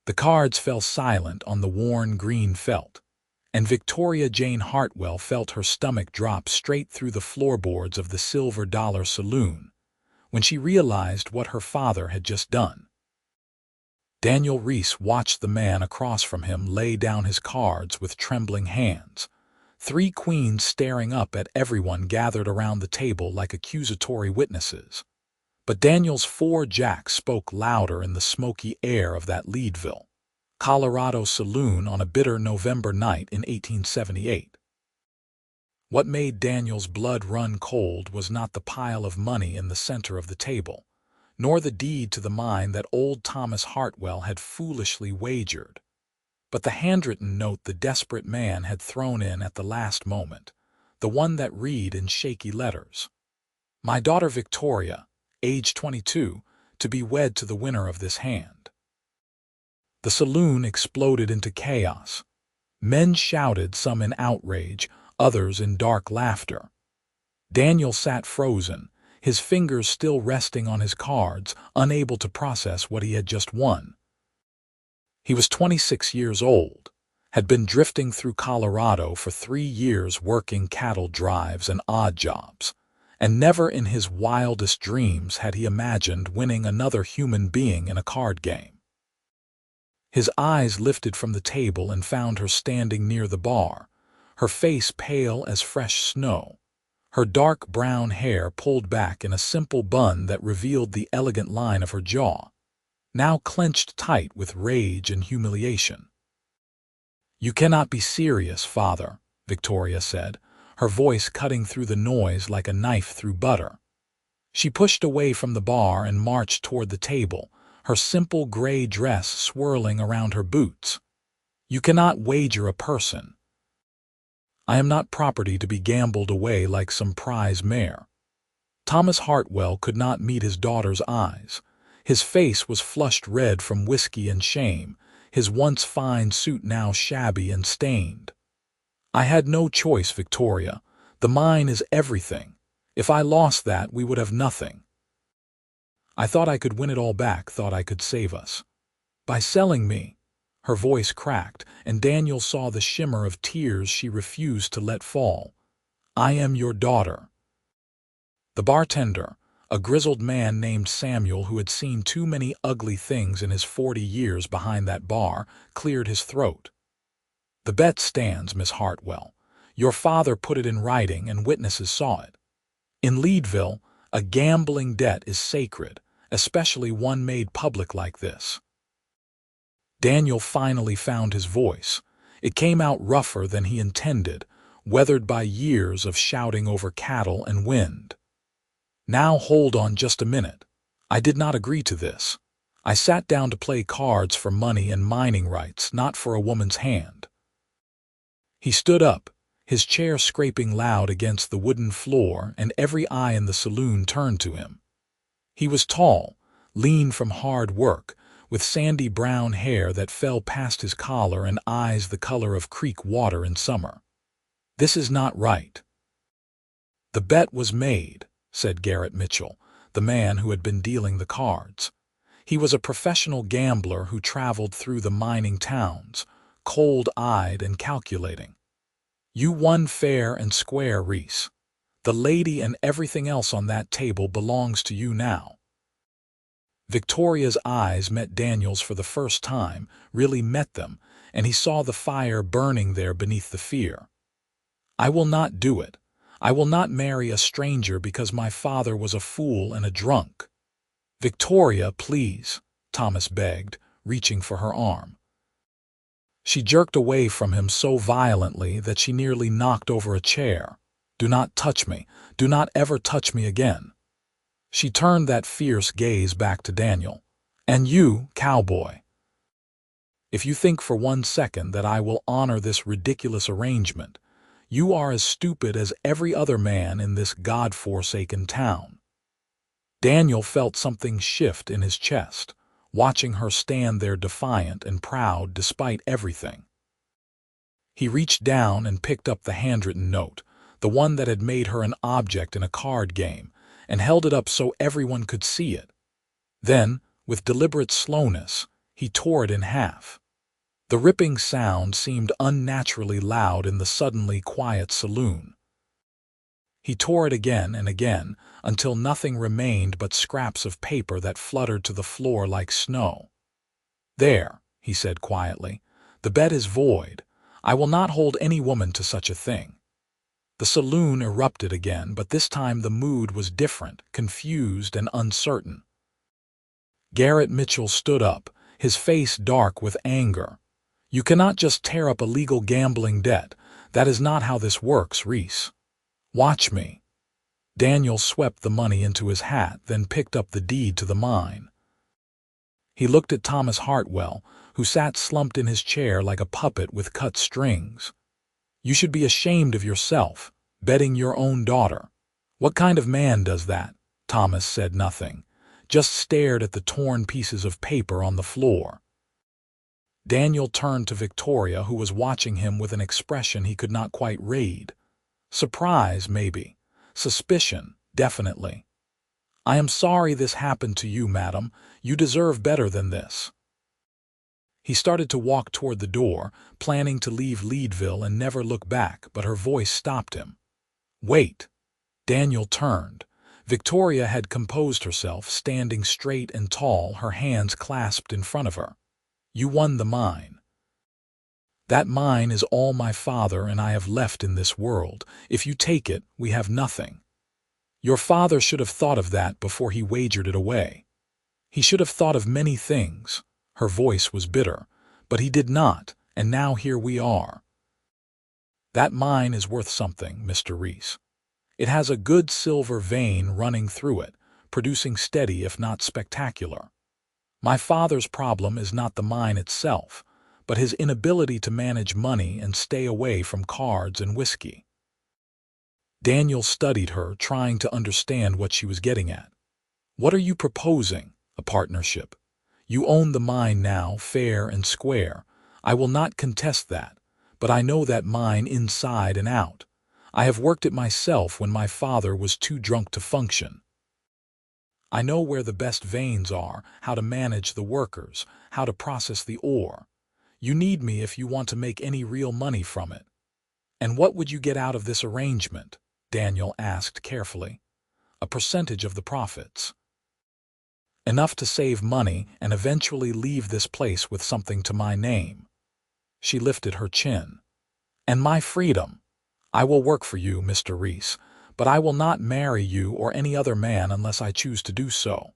The cards fell silent on the worn green felt, and Victoria Jane Hartwell felt her stomach drop straight through the floorboards of the Silver Dollar Saloon when she realized what her father had just done. Daniel Reese watched the man across from him lay down his cards with trembling hands, three queens staring up at everyone gathered around the table like accusatory witnesses. But Daniel's four jacks spoke louder in the smoky air of that Leadville, Colorado saloon on a bitter November night in 1878. What made Daniel's blood run cold was not the pile of money in the center of the table, nor the deed to the mine that old Thomas Hartwell had foolishly wagered, but the handwritten note the desperate man had thrown in at the last moment, the one that read in shaky letters, "My daughter Victoria, age 22, to be wed to the winner of this hand." The saloon exploded into chaos. Men shouted, some in outrage, others in dark laughter. Daniel sat frozen, his fingers still resting on his cards, unable to process what he had just won. He was 26 years old, had been drifting through Colorado for 3 years working cattle drives and odd jobs, and never in his wildest dreams had he imagined winning another human being in a card game. His eyes lifted from the table and found her standing near the bar, her face pale as fresh snow, her dark brown hair pulled back in a simple bun that revealed the elegant line of her jaw, now clenched tight with rage and humiliation. "You cannot be serious, Father," Victoria said, her voice cutting through the noise like a knife through butter. She pushed away from the bar and marched toward the table, her simple gray dress swirling around her boots. "You cannot wager a person. I am not property to be gambled away like some prize mare." Thomas Hartwell could not meet his daughter's eyes. His face was flushed red from whiskey and shame, his once fine suit now shabby and stained. "I had no choice, Victoria. The mine is everything. If I lost that, we would have nothing. I thought I could win it all back, thought I could save us. By selling me." Her voice cracked, and Daniel saw the shimmer of tears she refused to let fall. "I am your daughter." The bartender, a grizzled man named Samuel who had seen too many ugly things in his 40 years behind that bar, cleared his throat. "The bet stands, Miss Hartwell. Your father put it in writing and witnesses saw it. In Leadville, a gambling debt is sacred, especially one made public like this." Daniel finally found his voice. It came out rougher than he intended, weathered by years of shouting over cattle and wind. "Now hold on just a minute. I did not agree to this. I sat down to play cards for money and mining rights, not for a woman's hand." He stood up, his chair scraping loud against the wooden floor, and every eye in the saloon turned to him. He was tall, lean from hard work, with sandy brown hair that fell past his collar and eyes the color of creek water in summer. "This is not right." "The bet was made," said Garrett Mitchell, the man who had been dealing the cards. He was a professional gambler who traveled through the mining towns, cold-eyed and calculating. "You won fair and square, Reese. The lady and everything else on that table belongs to you now." Victoria's eyes met Daniel's for the first time, really met them, and he saw the fire burning there beneath the fear. "I will not do it. I will not marry a stranger because my father was a fool and a drunk." "Victoria, please," Thomas begged, reaching for her arm. She jerked away from him so violently that she nearly knocked over a chair. "Do not touch me. Do not ever touch me again." She turned that fierce gaze back to Daniel. "And you, Cowboy. If you think for 1 second that I will honor this ridiculous arrangement, you are as stupid as every other man in this God-forsaken town." Daniel felt something shift in his chest, watching her stand there defiant and proud despite everything. He reached down and picked up the handwritten note, the one that had made her an object in a card game, and held it up so everyone could see it. Then, with deliberate slowness, He tore it in half. The ripping sound seemed unnaturally loud in the suddenly quiet saloon. He tore it again and again, until nothing remained but scraps of paper that fluttered to the floor like snow. "There," he said quietly, "the bet is void. I will not hold any woman to such a thing." The saloon erupted again, but this time the mood was different, confused and uncertain. Garrett Mitchell stood up, his face dark with anger. "You cannot just tear up a legal gambling debt. That is not how this works, Reese. Watch me." Daniel swept the money into his hat, then picked up the deed to the mine. He looked at Thomas Hartwell, who sat slumped in his chair like a puppet with cut strings. "You should be ashamed of yourself, betting your own daughter." "What kind of man does that?" Thomas said nothing, just stared at the torn pieces of paper on the floor. Daniel turned to Victoria, who was watching him with an expression he could not quite read. Surprise, maybe. Suspicion, definitely. "I am sorry this happened to you, madam. You deserve better than this." He started to walk toward the door, planning to leave Leadville and never look back, but her voice stopped him. "Wait." Daniel turned. Victoria had composed herself, standing straight and tall, her hands clasped in front of her. "You won the mine. That mine is all my father and I have left in this world. If you take it, we have nothing. Your father should have thought of that before he wagered it away. He should have thought of many things." Her voice was bitter. "But he did not, and now here we are. That mine is worth something, Mr. Reese. It has a good silver vein running through it, producing steady if not spectacular. My father's problem is not the mine itself, but his inability to manage money and stay away from cards and whiskey." Daniel studied her, trying to understand what she was getting at. "What are you proposing? A partnership? You own the mine now, fair and square. I will not contest that, but I know that mine inside and out. I have worked it myself when my father was too drunk to function. I know where the best veins are, how to manage the workers, how to process the ore. You need me if you want to make any real money from it." "And what would you get out of this arrangement?" Daniel asked carefully. "A percentage of the profits. Enough to save money and eventually leave this place with something to my name." She lifted her chin. "And my freedom. I will work for you, Mr. Reese, but I will not marry you or any other man unless I choose to do so."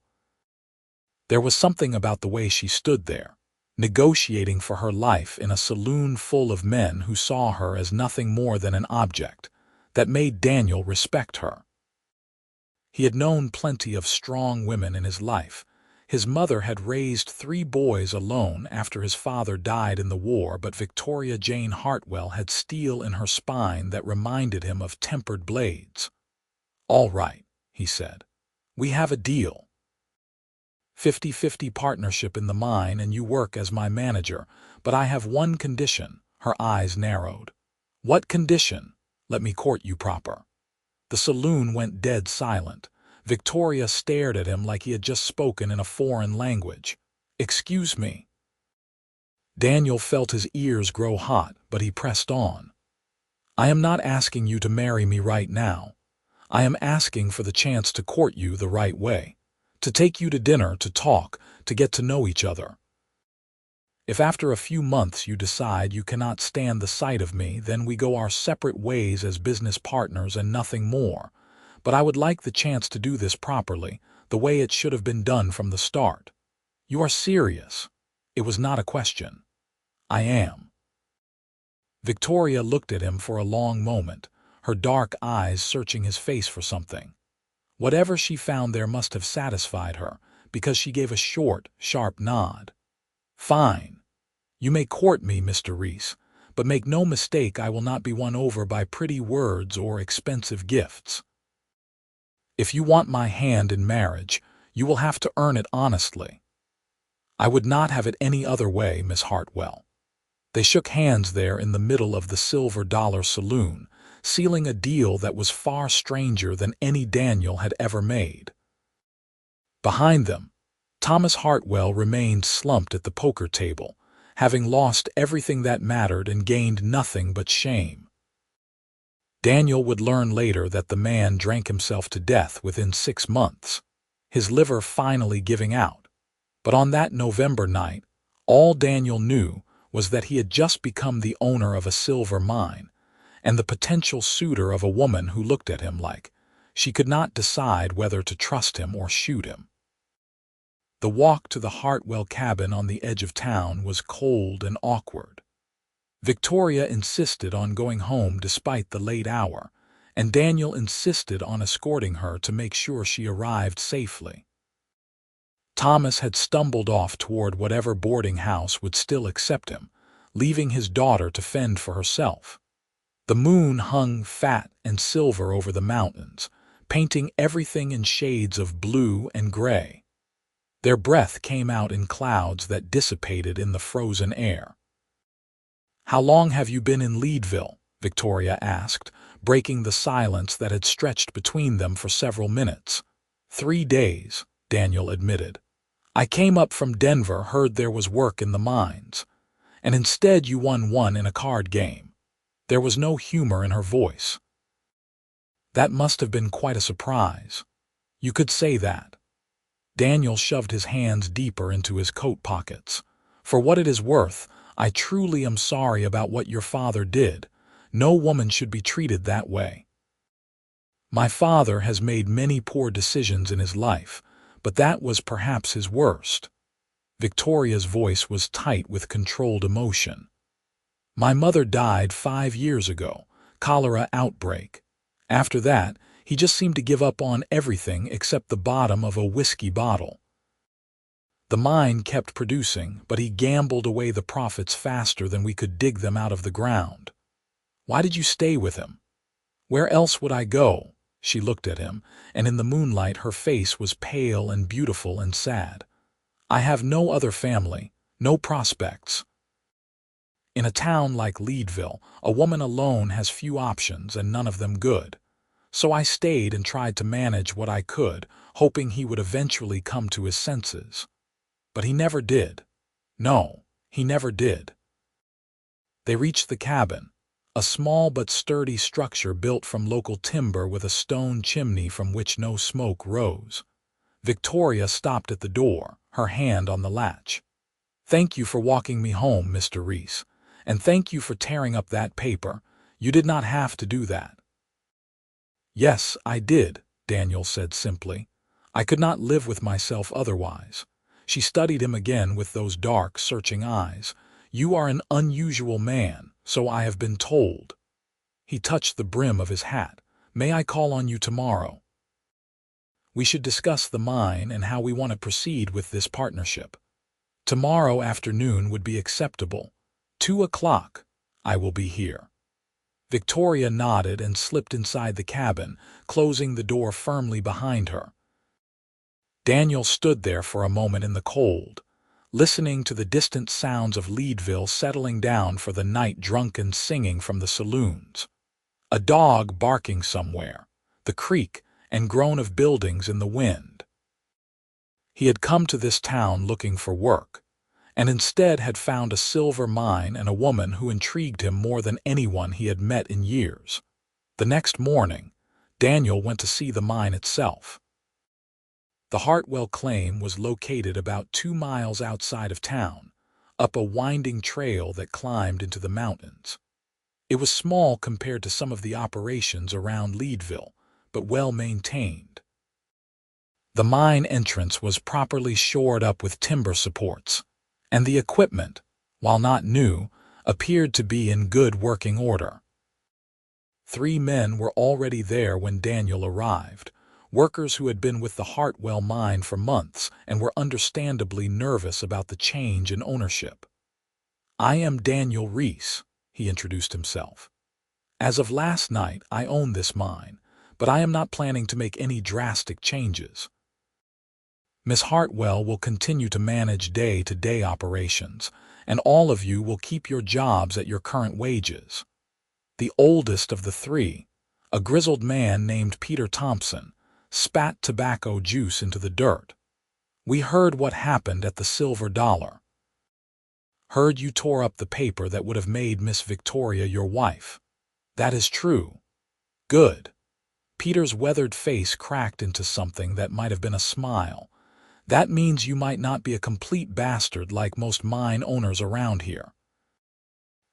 There was something about the way she stood there, negotiating for her life in a saloon full of men who saw her as nothing more than an object, that made Daniel respect her. He had known plenty of strong women in his life. His mother had raised 3 boys alone after his father died in the war, but Victoria Jane Hartwell had steel in her spine that reminded him of tempered blades. "All right," he said. "We have a deal. 50-50 partnership in the mine and you work as my manager, but I have one condition." Her eyes narrowed. "What condition?" "Let me court you proper." The saloon went dead silent. Victoria stared at him like he had just spoken in a foreign language. "Excuse me." Daniel felt his ears grow hot, but he pressed on. "I am not asking you to marry me right now. I am asking for the chance to court you the right way, to take you to dinner, to talk, to get to know each other. If after a few months you decide you cannot stand the sight of me, then we go our separate ways as business partners and nothing more. But I would like the chance to do this properly, the way it should have been done from the start." "You are serious?" It was not a question. "I am." Victoria looked at him for a long moment, her dark eyes searching his face for something. Whatever she found there must have satisfied her, because she gave a short, sharp nod. "Fine. You may court me, Mr. Reese, but make no mistake, I will not be won over by pretty words or expensive gifts. If you want my hand in marriage, you will have to earn it honestly. I would not have it any other way, Miss Hartwell." They shook hands there in the middle of the Silver Dollar Saloon, sealing a deal that was far stranger than any Daniel had ever made. Behind them, Thomas Hartwell remained slumped at the poker table, having lost everything that mattered and gained nothing but shame. Daniel would learn later that the man drank himself to death within 6 months, his liver finally giving out. But on that November night, all Daniel knew was that he had just become the owner of a silver mine and the potential suitor of a woman who looked at him like she could not decide whether to trust him or shoot him. The walk to the Hartwell cabin on the edge of town was cold and awkward. Victoria insisted on going home despite the late hour, and Daniel insisted on escorting her to make sure she arrived safely. Thomas had stumbled off toward whatever boarding house would still accept him, leaving his daughter to fend for herself. The moon hung fat and silver over the mountains, painting everything in shades of blue and gray. Their breath came out in clouds that dissipated in the frozen air. "How long have you been in Leadville?" Victoria asked, breaking the silence that had stretched between them for several minutes. 3 days, Daniel admitted. "I came up from Denver, heard there was work in the mines, and instead you won one in a card game." There was no humor in her voice. "That must have been quite a surprise. You could say that." Daniel shoved his hands deeper into his coat pockets. "For what it is worth, I truly am sorry about what your father did. No woman should be treated that way. My father has made many poor decisions in his life, but that was perhaps his worst." Victoria's voice was tight with controlled emotion. "My mother died 5 years ago, cholera outbreak. After that, he just seemed to give up on everything except the bottom of a whiskey bottle. The mine kept producing, but he gambled away the profits faster than we could dig them out of the ground." "Why did you stay with him?" "Where else would I go?" She looked at him, and in the moonlight her face was pale and beautiful and sad. "I have no other family, no prospects. In a town like Leadville, a woman alone has few options and none of them good. So I stayed and tried to manage what I could, hoping he would eventually come to his senses. But he never did. No, he never did." They reached the cabin, a small but sturdy structure built from local timber with a stone chimney from which no smoke rose. Victoria stopped at the door, her hand on the latch. "Thank you for walking me home, Mr. Reese, and thank you for tearing up that paper. You did not have to do that." "Yes, I did," Daniel said simply. "I could not live with myself otherwise." She studied him again with those dark, searching eyes. "You are an unusual man, so I have been told." He touched the brim of his hat. "May I call on you tomorrow? We should discuss the mine and how we want to proceed with this partnership. Tomorrow afternoon would be acceptable. 2 o'clock. I will be here." Victoria nodded and slipped inside the cabin, closing the door firmly behind her. Daniel stood there for a moment in the cold, listening to the distant sounds of Leadville settling down for the night, drunken singing from the saloons, a dog barking somewhere, the creak and groan of buildings in the wind. He had come to this town looking for work, and instead had found a silver mine and a woman who intrigued him more than anyone he had met in years. The next morning, Daniel went to see the mine itself. The Hartwell claim was located about 2 miles outside of town, up a winding trail that climbed into the mountains. It was small compared to some of the operations around Leadville, but well maintained. The mine entrance was properly shored up with timber supports, and the equipment, while not new, appeared to be in good working order. 3 men were already there when Daniel arrived, workers who had been with the Hartwell mine for months and were understandably nervous about the change in ownership. "I am Daniel Reese," he introduced himself. "As of last night, I own this mine, but I am not planning to make any drastic changes. Miss Hartwell will continue to manage day-to-day operations, and all of you will keep your jobs at your current wages." The oldest of the 3, a grizzled man named Peter Thompson, spat tobacco juice into the dirt. We heard what happened at the Silver Dollar. Heard you tore up the paper that would have made Miss Victoria your wife. That is true. Good. Peter's weathered face cracked into something that might have been a smile. That means you might not be a complete bastard like most mine owners around here.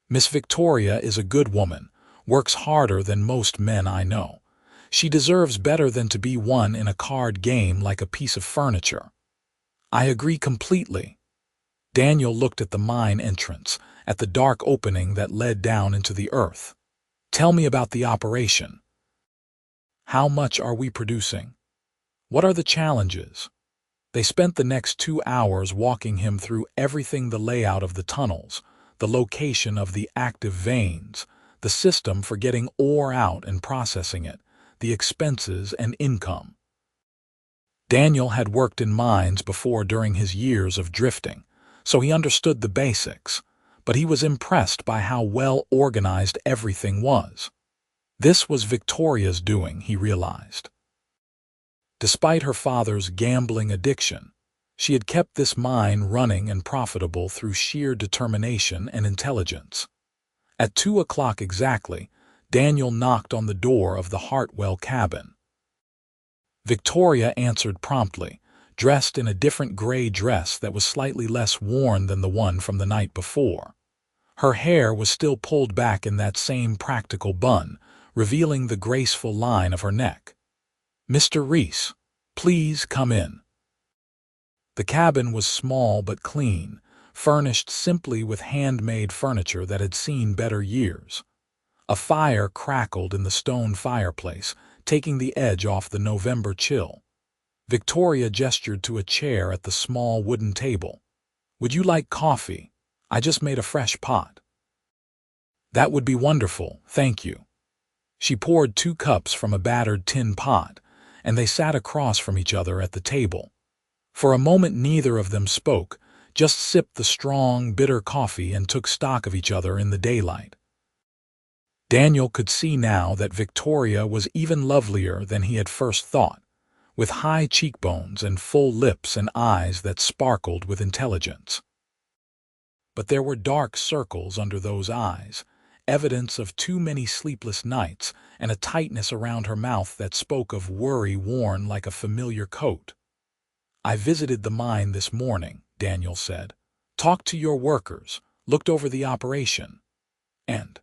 Miss Victoria is a good woman, works harder than most men I know. She deserves better than to be won in a card game like a piece of furniture. I agree completely. Daniel looked at the mine entrance, at the dark opening that led down into the earth. Tell me about the operation. How much are we producing? What are the challenges? They spent the next 2 hours walking him through everything: the layout of the tunnels, the location of the active veins, the system for getting ore out and processing it, the expenses and income. Daniel had worked in mines before during his years of drifting, so he understood the basics, but he was impressed by how well organized everything was. This was Victoria's doing, he realized. Despite her father's gambling addiction, she had kept this mine running and profitable through sheer determination and intelligence. At 2 o'clock exactly, Daniel knocked on the door of the Hartwell cabin. Victoria answered promptly, dressed in a different gray dress that was slightly less worn than the one from the night before. Her hair was still pulled back in that same practical bun, revealing the graceful line of her neck. "Mr. Reese, please come in." The cabin was small but clean, furnished simply with handmade furniture that had seen better years. A fire crackled in the stone fireplace, taking the edge off the November chill. Victoria gestured to a chair at the small wooden table. "Would you like coffee? I just made a fresh pot." "That would be wonderful, thank you." She poured 2 cups from a battered tin pot, and they sat across from each other at the table. For a moment neither of them spoke, just sipped the strong, bitter coffee and took stock of each other in the daylight. Daniel could see now that Victoria was even lovelier than he had first thought, with high cheekbones and full lips and eyes that sparkled with intelligence. But there were dark circles under those eyes, evidence of too many sleepless nights, and a tightness around her mouth that spoke of worry worn like a familiar coat. "I visited the mine this morning," Daniel said. "Talked to your workers, looked over the operation, and—"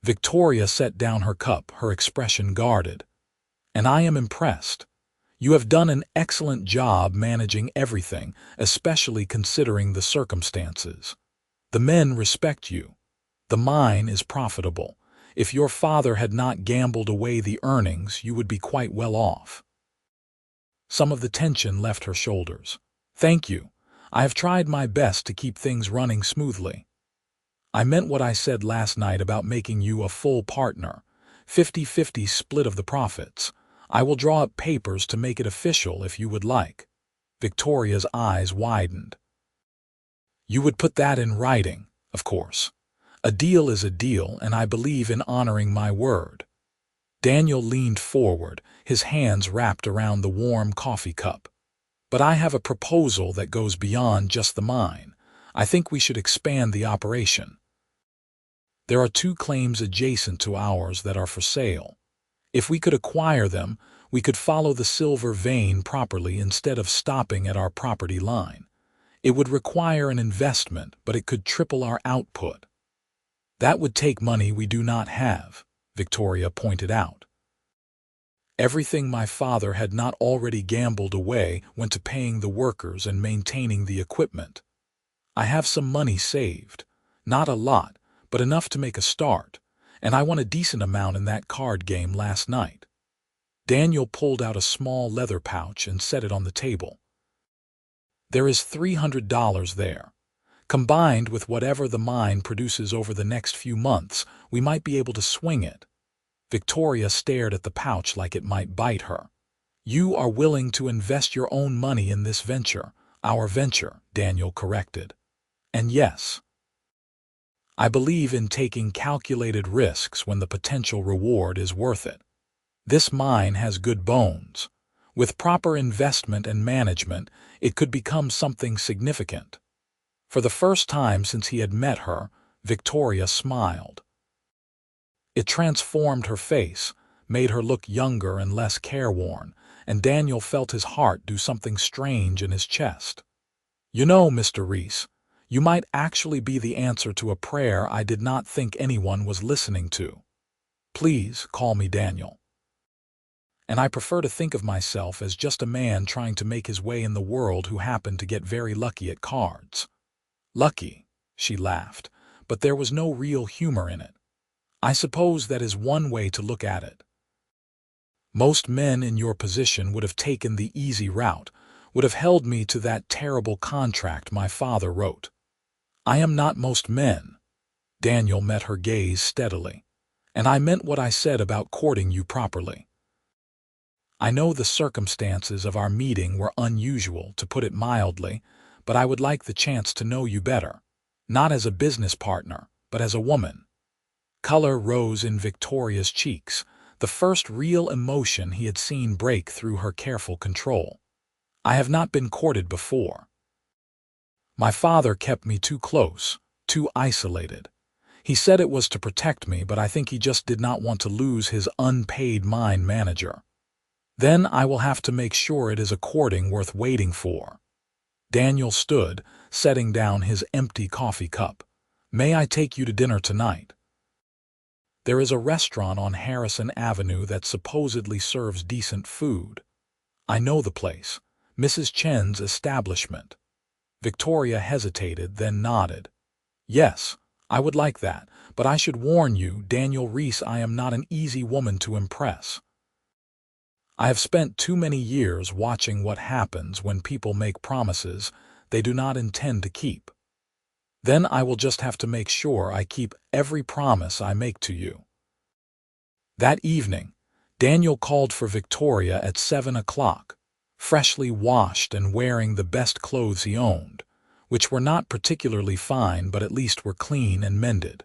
Victoria set down her cup, her expression guarded. "And I am impressed. You have done an excellent job managing everything, especially considering the circumstances. The men respect you. The mine is profitable. If your father had not gambled away the earnings, you would be quite well off." Some of the tension left her shoulders. "Thank you. I have tried my best to keep things running smoothly. I meant what I said last night about making you a full partner, 50-50 split of the profits. I will draw up papers to make it official if you would like." Victoria's eyes widened. "You would put that in writing, of course. A deal is a deal, and I believe in honoring my word." Daniel leaned forward, his hands wrapped around the warm coffee cup. "But I have a proposal that goes beyond just the mine. I think we should expand the operation. There are 2 claims adjacent to ours that are for sale. If we could acquire them, we could follow the silver vein properly instead of stopping at our property line. It would require an investment, but it could triple our output." "That would take money we do not have," Victoria pointed out. "Everything my father had not already gambled away went to paying the workers and maintaining the equipment. I have some money saved. Not a lot, but enough to make a start, and I won a decent amount in that card game last night." Daniel pulled out a small leather pouch and set it on the table. "There is $300 there. Combined with whatever the mine produces over the next few months, we might be able to swing it." Victoria stared at the pouch like it might bite her. "You are willing to invest your own money in this venture, our venture," Daniel corrected. "And yes, I believe in taking calculated risks when the potential reward is worth it. This mine has good bones. With proper investment and management, it could become something significant. For the first time since he had met her, Victoria smiled. It transformed her face, made her look younger and less careworn, and Daniel felt his heart do something strange in his chest. "You know, Mr. Reese, you might actually be the answer to a prayer I did not think anyone was listening to. Please call me Daniel. And I prefer to think of myself as just a man trying to make his way in the world who happened to get very lucky at cards." "Lucky," she laughed, but there was no real humor in it. "I suppose that is one way to look at it. Most men in your position would have taken the easy route, would have held me to that terrible contract my father wrote. I am not most men." Daniel met her gaze steadily. "And I meant what I said about courting you properly. I know the circumstances of our meeting were unusual, to put it mildly, but I would like the chance to know you better, not as a business partner, but as a woman." Color rose in Victoria's cheeks, the first real emotion he had seen break through her careful control. "I have not been courted before. My father kept me too close, too isolated. He said it was to protect me, but I think he just did not want to lose his unpaid mine manager. Then I will have to make sure it is a courting worth waiting for." Daniel stood, setting down his empty coffee cup. "May I take you to dinner tonight? There is a restaurant on Harrison Avenue that supposedly serves decent food. I know the place, Mrs. Chen's establishment." Victoria hesitated, then nodded. "Yes, I would like that, but I should warn you, Daniel Reese, I am not an easy woman to impress. I have spent too many years watching what happens when people make promises they do not intend to keep. Then I will just have to make sure I keep every promise I make to you." That evening, Daniel called for Victoria at 7 o'clock, freshly washed and wearing the best clothes he owned, which were not particularly fine but at least were clean and mended.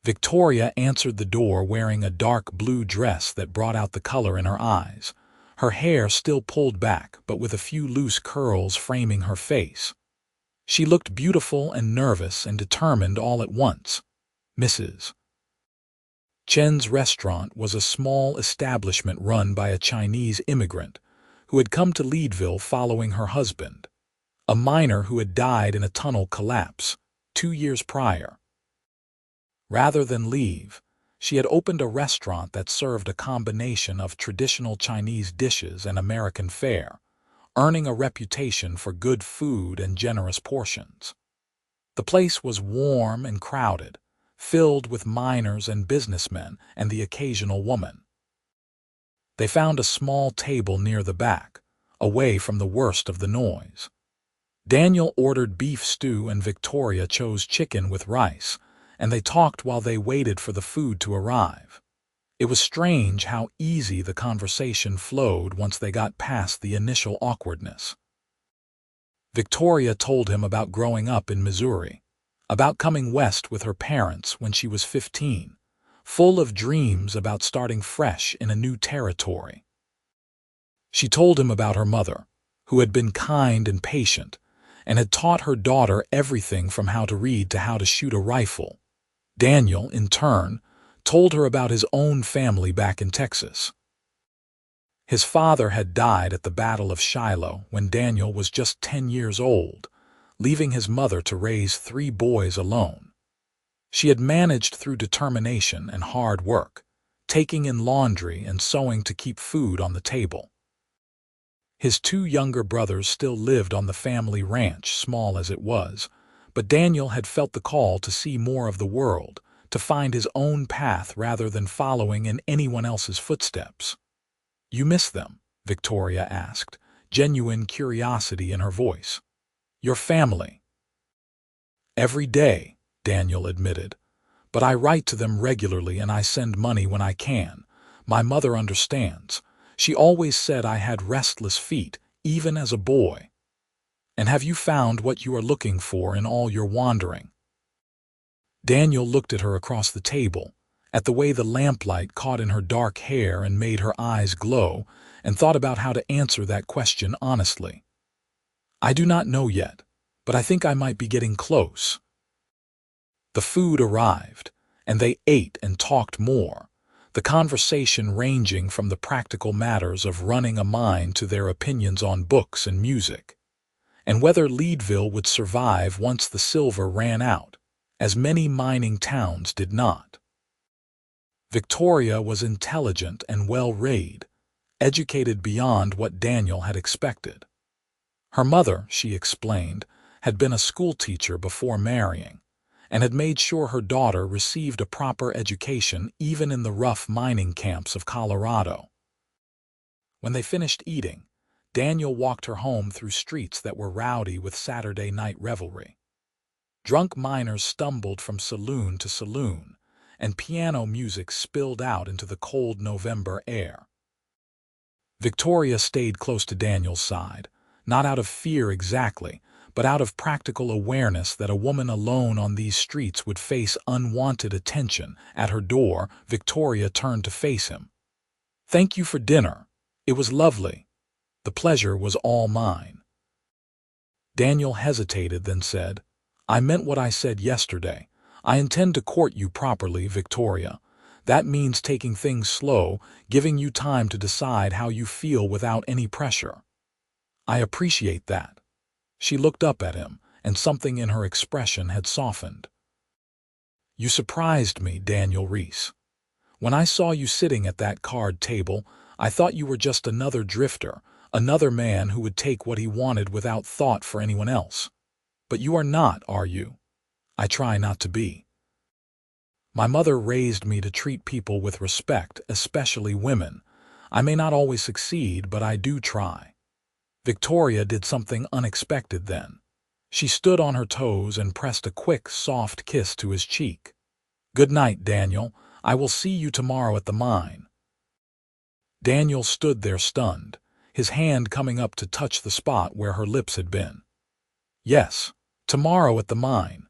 Victoria answered the door wearing a dark blue dress that brought out the color in her eyes, her hair still pulled back but with a few loose curls framing her face. She looked beautiful and nervous and determined all at once. Mrs. Chen's restaurant was a small establishment run by a Chinese immigrant who had come to Leadville following her husband, a miner who had died in a tunnel collapse 2 years prior. Rather than leave, she had opened a restaurant that served a combination of traditional Chinese dishes and American fare, earning a reputation for good food and generous portions. The place was warm and crowded, filled with miners and businessmen and the occasional woman. They found a small table near the back, away from the worst of the noise. Daniel ordered beef stew and Victoria chose chicken with rice, and they talked while they waited for the food to arrive. It was strange how easy the conversation flowed once they got past the initial awkwardness. Victoria told him about growing up in Missouri, about coming west with her parents when she was 15, full of dreams about starting fresh in a new territory. She told him about her mother, who had been kind and patient, and had taught her daughter everything from how to read to how to shoot a rifle. Daniel, in turn, told her about his own family back in Texas. His father had died at the Battle of Shiloh when Daniel was just 10 years old, leaving his mother to raise 3 boys alone. She had managed through determination and hard work, taking in laundry and sewing to keep food on the table. His 2 younger brothers still lived on the family ranch, small as it was, but Daniel had felt the call to see more of the world, to find his own path rather than following in anyone else's footsteps. "You miss them?" Victoria asked, genuine curiosity in her voice. "Your family?" "Every day," Daniel admitted. "But I write to them regularly and I send money when I can. My mother understands. She always said I had restless feet, even as a boy." "And have you found what you are looking for in all your wandering?" Daniel looked at her across the table, at the way the lamplight caught in her dark hair and made her eyes glow, and thought about how to answer that question honestly. "I do not know yet, but I think I might be getting close." The food arrived, and they ate and talked more, the conversation ranging from the practical matters of running a mine to their opinions on books and music, and whether Leadville would survive once the silver ran out, as many mining towns did not. Victoria was intelligent and well-read, educated beyond what Daniel had expected. Her mother, she explained, had been a schoolteacher before marrying, and had made sure her daughter received a proper education even in the rough mining camps of Colorado. When they finished eating, Daniel walked her home through streets that were rowdy with Saturday night revelry. Drunk miners stumbled from saloon to saloon, and piano music spilled out into the cold November air. Victoria stayed close to Daniel's side, not out of fear exactly, but out of practical awareness that a woman alone on these streets would face unwanted attention. At her door, Victoria turned to face him. "Thank you for dinner. It was lovely. The pleasure was all mine." Daniel hesitated, then said, "I meant what I said yesterday. I intend to court you properly, Victoria. That means taking things slow, giving you time to decide how you feel without any pressure." "I appreciate that." She looked up at him, and something in her expression had softened. "You surprised me, Daniel Reese. When I saw you sitting at that card table, I thought you were just another drifter, another man who would take what he wanted without thought for anyone else. But you are not, are you?" "I try not to be. My mother raised me to treat people with respect, especially women. I may not always succeed, but I do try." Victoria did something unexpected then. She stood on her toes and pressed a quick, soft kiss to his cheek. "Good night, Daniel. I will see you tomorrow at the mine." Daniel stood there stunned, his hand coming up to touch the spot where her lips had been. "Yes, tomorrow at the mine."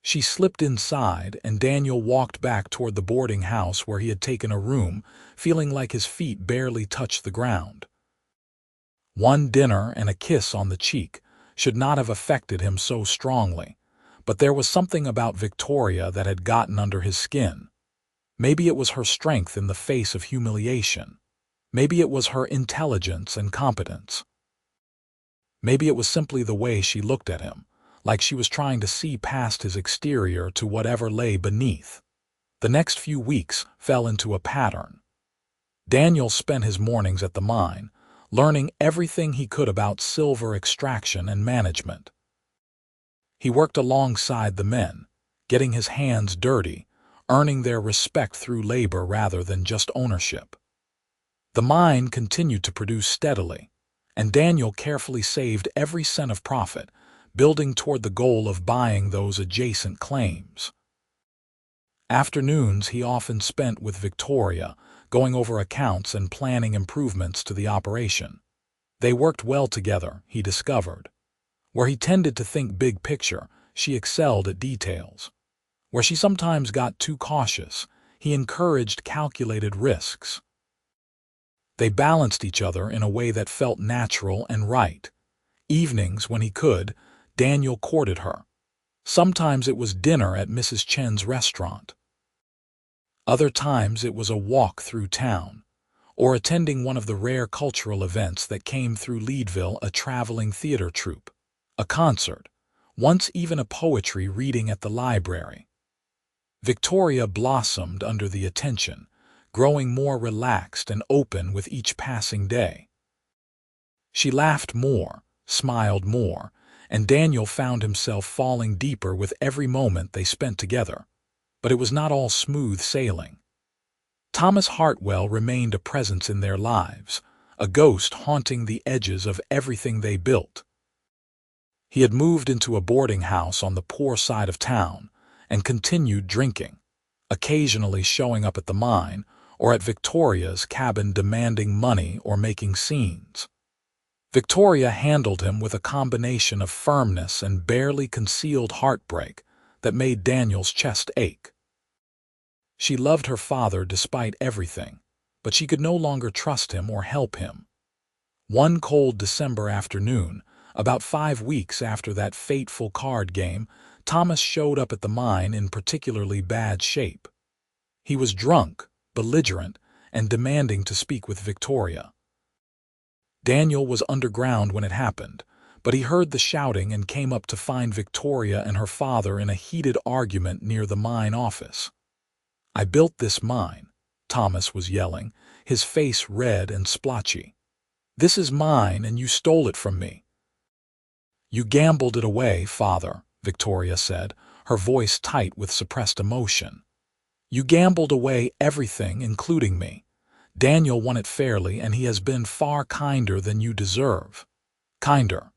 She slipped inside, and Daniel walked back toward the boarding house where he had taken a room, feeling like his feet barely touched the ground. One dinner and a kiss on the cheek should not have affected him so strongly, but there was something about Victoria that had gotten under his skin. Maybe it was her strength in the face of humiliation. Maybe it was her intelligence and competence. Maybe it was simply the way she looked at him, like she was trying to see past his exterior to whatever lay beneath. The next few weeks fell into a pattern. Daniel spent his mornings at the mine, learning everything he could about silver extraction and management. He worked alongside the men, getting his hands dirty, earning their respect through labor rather than just ownership. The mine continued to produce steadily, and Daniel carefully saved every cent of profit, building toward the goal of buying those adjacent claims. Afternoons he often spent with Victoria, going over accounts and planning improvements to the operation. They worked well together, he discovered. Where he tended to think big picture, she excelled at details. Where she sometimes got too cautious, he encouraged calculated risks. They balanced each other in a way that felt natural and right. Evenings, when he could, Daniel courted her. Sometimes it was dinner at Mrs. Chen's restaurant. Other times it was a walk through town, or attending one of the rare cultural events that came through Leadville, a traveling theater troupe, a concert, once even a poetry reading at the library. Victoria blossomed under the attention, growing more relaxed and open with each passing day. She laughed more, smiled more, and Daniel found himself falling deeper with every moment they spent together. But it was not all smooth sailing. Thomas Hartwell remained a presence in their lives, a ghost haunting the edges of everything they built. He had moved into a boarding house on the poor side of town and continued drinking, occasionally showing up at the mine or at Victoria's cabin demanding money or making scenes. Victoria handled him with a combination of firmness and barely concealed heartbreak that made Daniel's chest ache. She loved her father despite everything, but she could no longer trust him or help him. One cold December afternoon, about 5 weeks after that fateful card game, Thomas showed up at the mine in particularly bad shape. He was drunk, belligerent, and demanding to speak with Victoria. Daniel was underground when it happened, but he heard the shouting and came up to find Victoria and her father in a heated argument near the mine office. "I built this mine," Thomas was yelling, his face red and splotchy. "This is mine and you stole it from me." "You gambled it away, father," Victoria said, her voice tight with suppressed emotion. "You gambled away everything, including me. Daniel won it fairly, and he has been far kinder than you deserve. Kinder.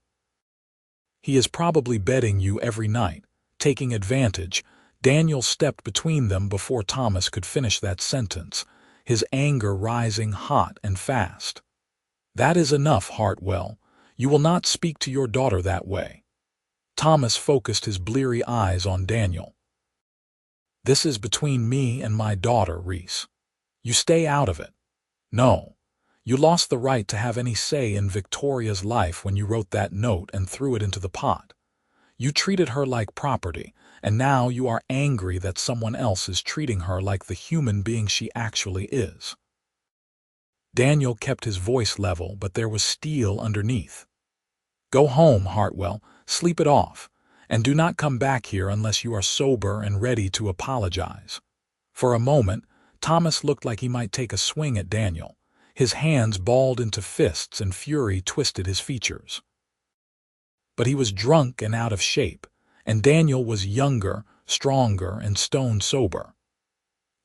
He is probably betting you every night, taking advantage." Daniel stepped between them before Thomas could finish that sentence, his anger rising hot and fast. "That is enough, Hartwell. You will not speak to your daughter that way." Thomas focused his bleary eyes on Daniel. "This is between me and my daughter, Reese. You stay out of it. No, you lost the right to have any say in Victoria's life when you wrote that note and threw it into the pot. You treated her like property, and now you are angry that someone else is treating her like the human being she actually is." Daniel kept his voice level, but there was steel underneath. "Go home, Hartwell, sleep it off, and do not come back here unless you are sober and ready to apologize." For a moment, Thomas looked like he might take a swing at Daniel. His hands balled into fists and fury twisted his features. But he was drunk and out of shape, and Daniel was younger, stronger, and stone sober.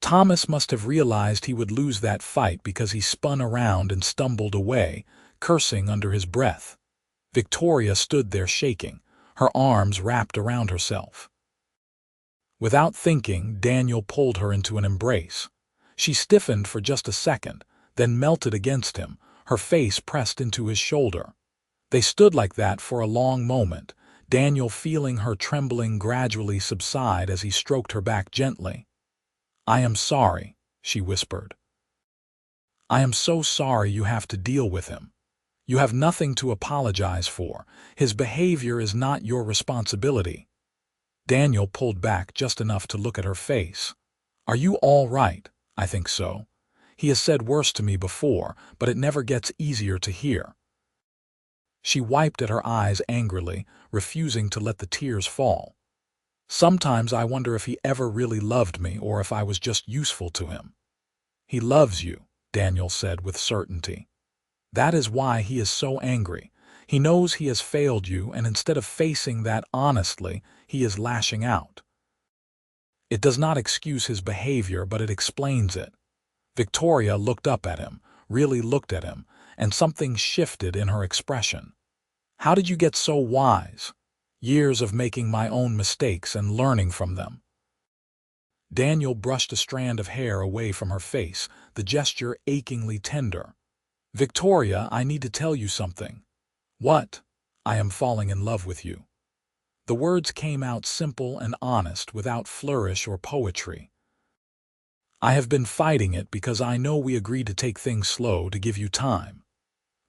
Thomas must have realized he would lose that fight because he spun around and stumbled away, cursing under his breath. Victoria stood there shaking, her arms wrapped around herself. Without thinking, Daniel pulled her into an embrace. She stiffened for just a second, then melted against him, her face pressed into his shoulder. They stood like that for a long moment, Daniel feeling her trembling gradually subside as he stroked her back gently. "I am sorry," she whispered. "I am so sorry you have to deal with him. You have nothing to apologize for. His behavior is not your responsibility." Daniel pulled back just enough to look at her face. "Are you all right?" "I think so. He has said worse to me before, but it never gets easier to hear." She wiped at her eyes angrily, refusing to let the tears fall. "Sometimes I wonder if he ever really loved me or if I was just useful to him." "He loves you," Daniel said with certainty. "That is why he is so angry. He knows he has failed you, and instead of facing that honestly, he is lashing out. It does not excuse his behavior, but it explains it." Victoria looked up at him, really looked at him, and something shifted in her expression. "How did you get so wise?" "Years of making my own mistakes and learning from them." Daniel brushed a strand of hair away from her face, the gesture achingly tender. "Victoria, I need to tell you something." "What?" "I am falling in love with you." The words came out simple and honest, without flourish or poetry. "I have been fighting it because I know we agreed to take things slow to give you time.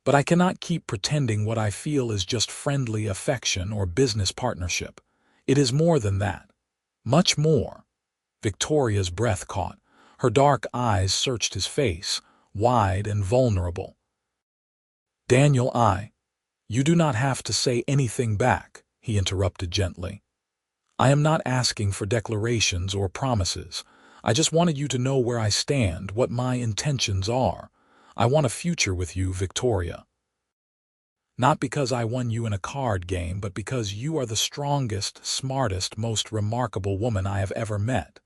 But I cannot keep pretending what I feel is just friendly affection or business partnership. It is more than that. Much more." Victoria's breath caught. Her dark eyes searched his face, wide and vulnerable. "Daniel, You do not have to say anything back," he interrupted gently. "I am not asking for declarations or promises. I just wanted you to know where I stand, what my intentions are. I want a future with you, Victoria. Not because I won you in a card game, but because you are the strongest, smartest, most remarkable woman I have ever met."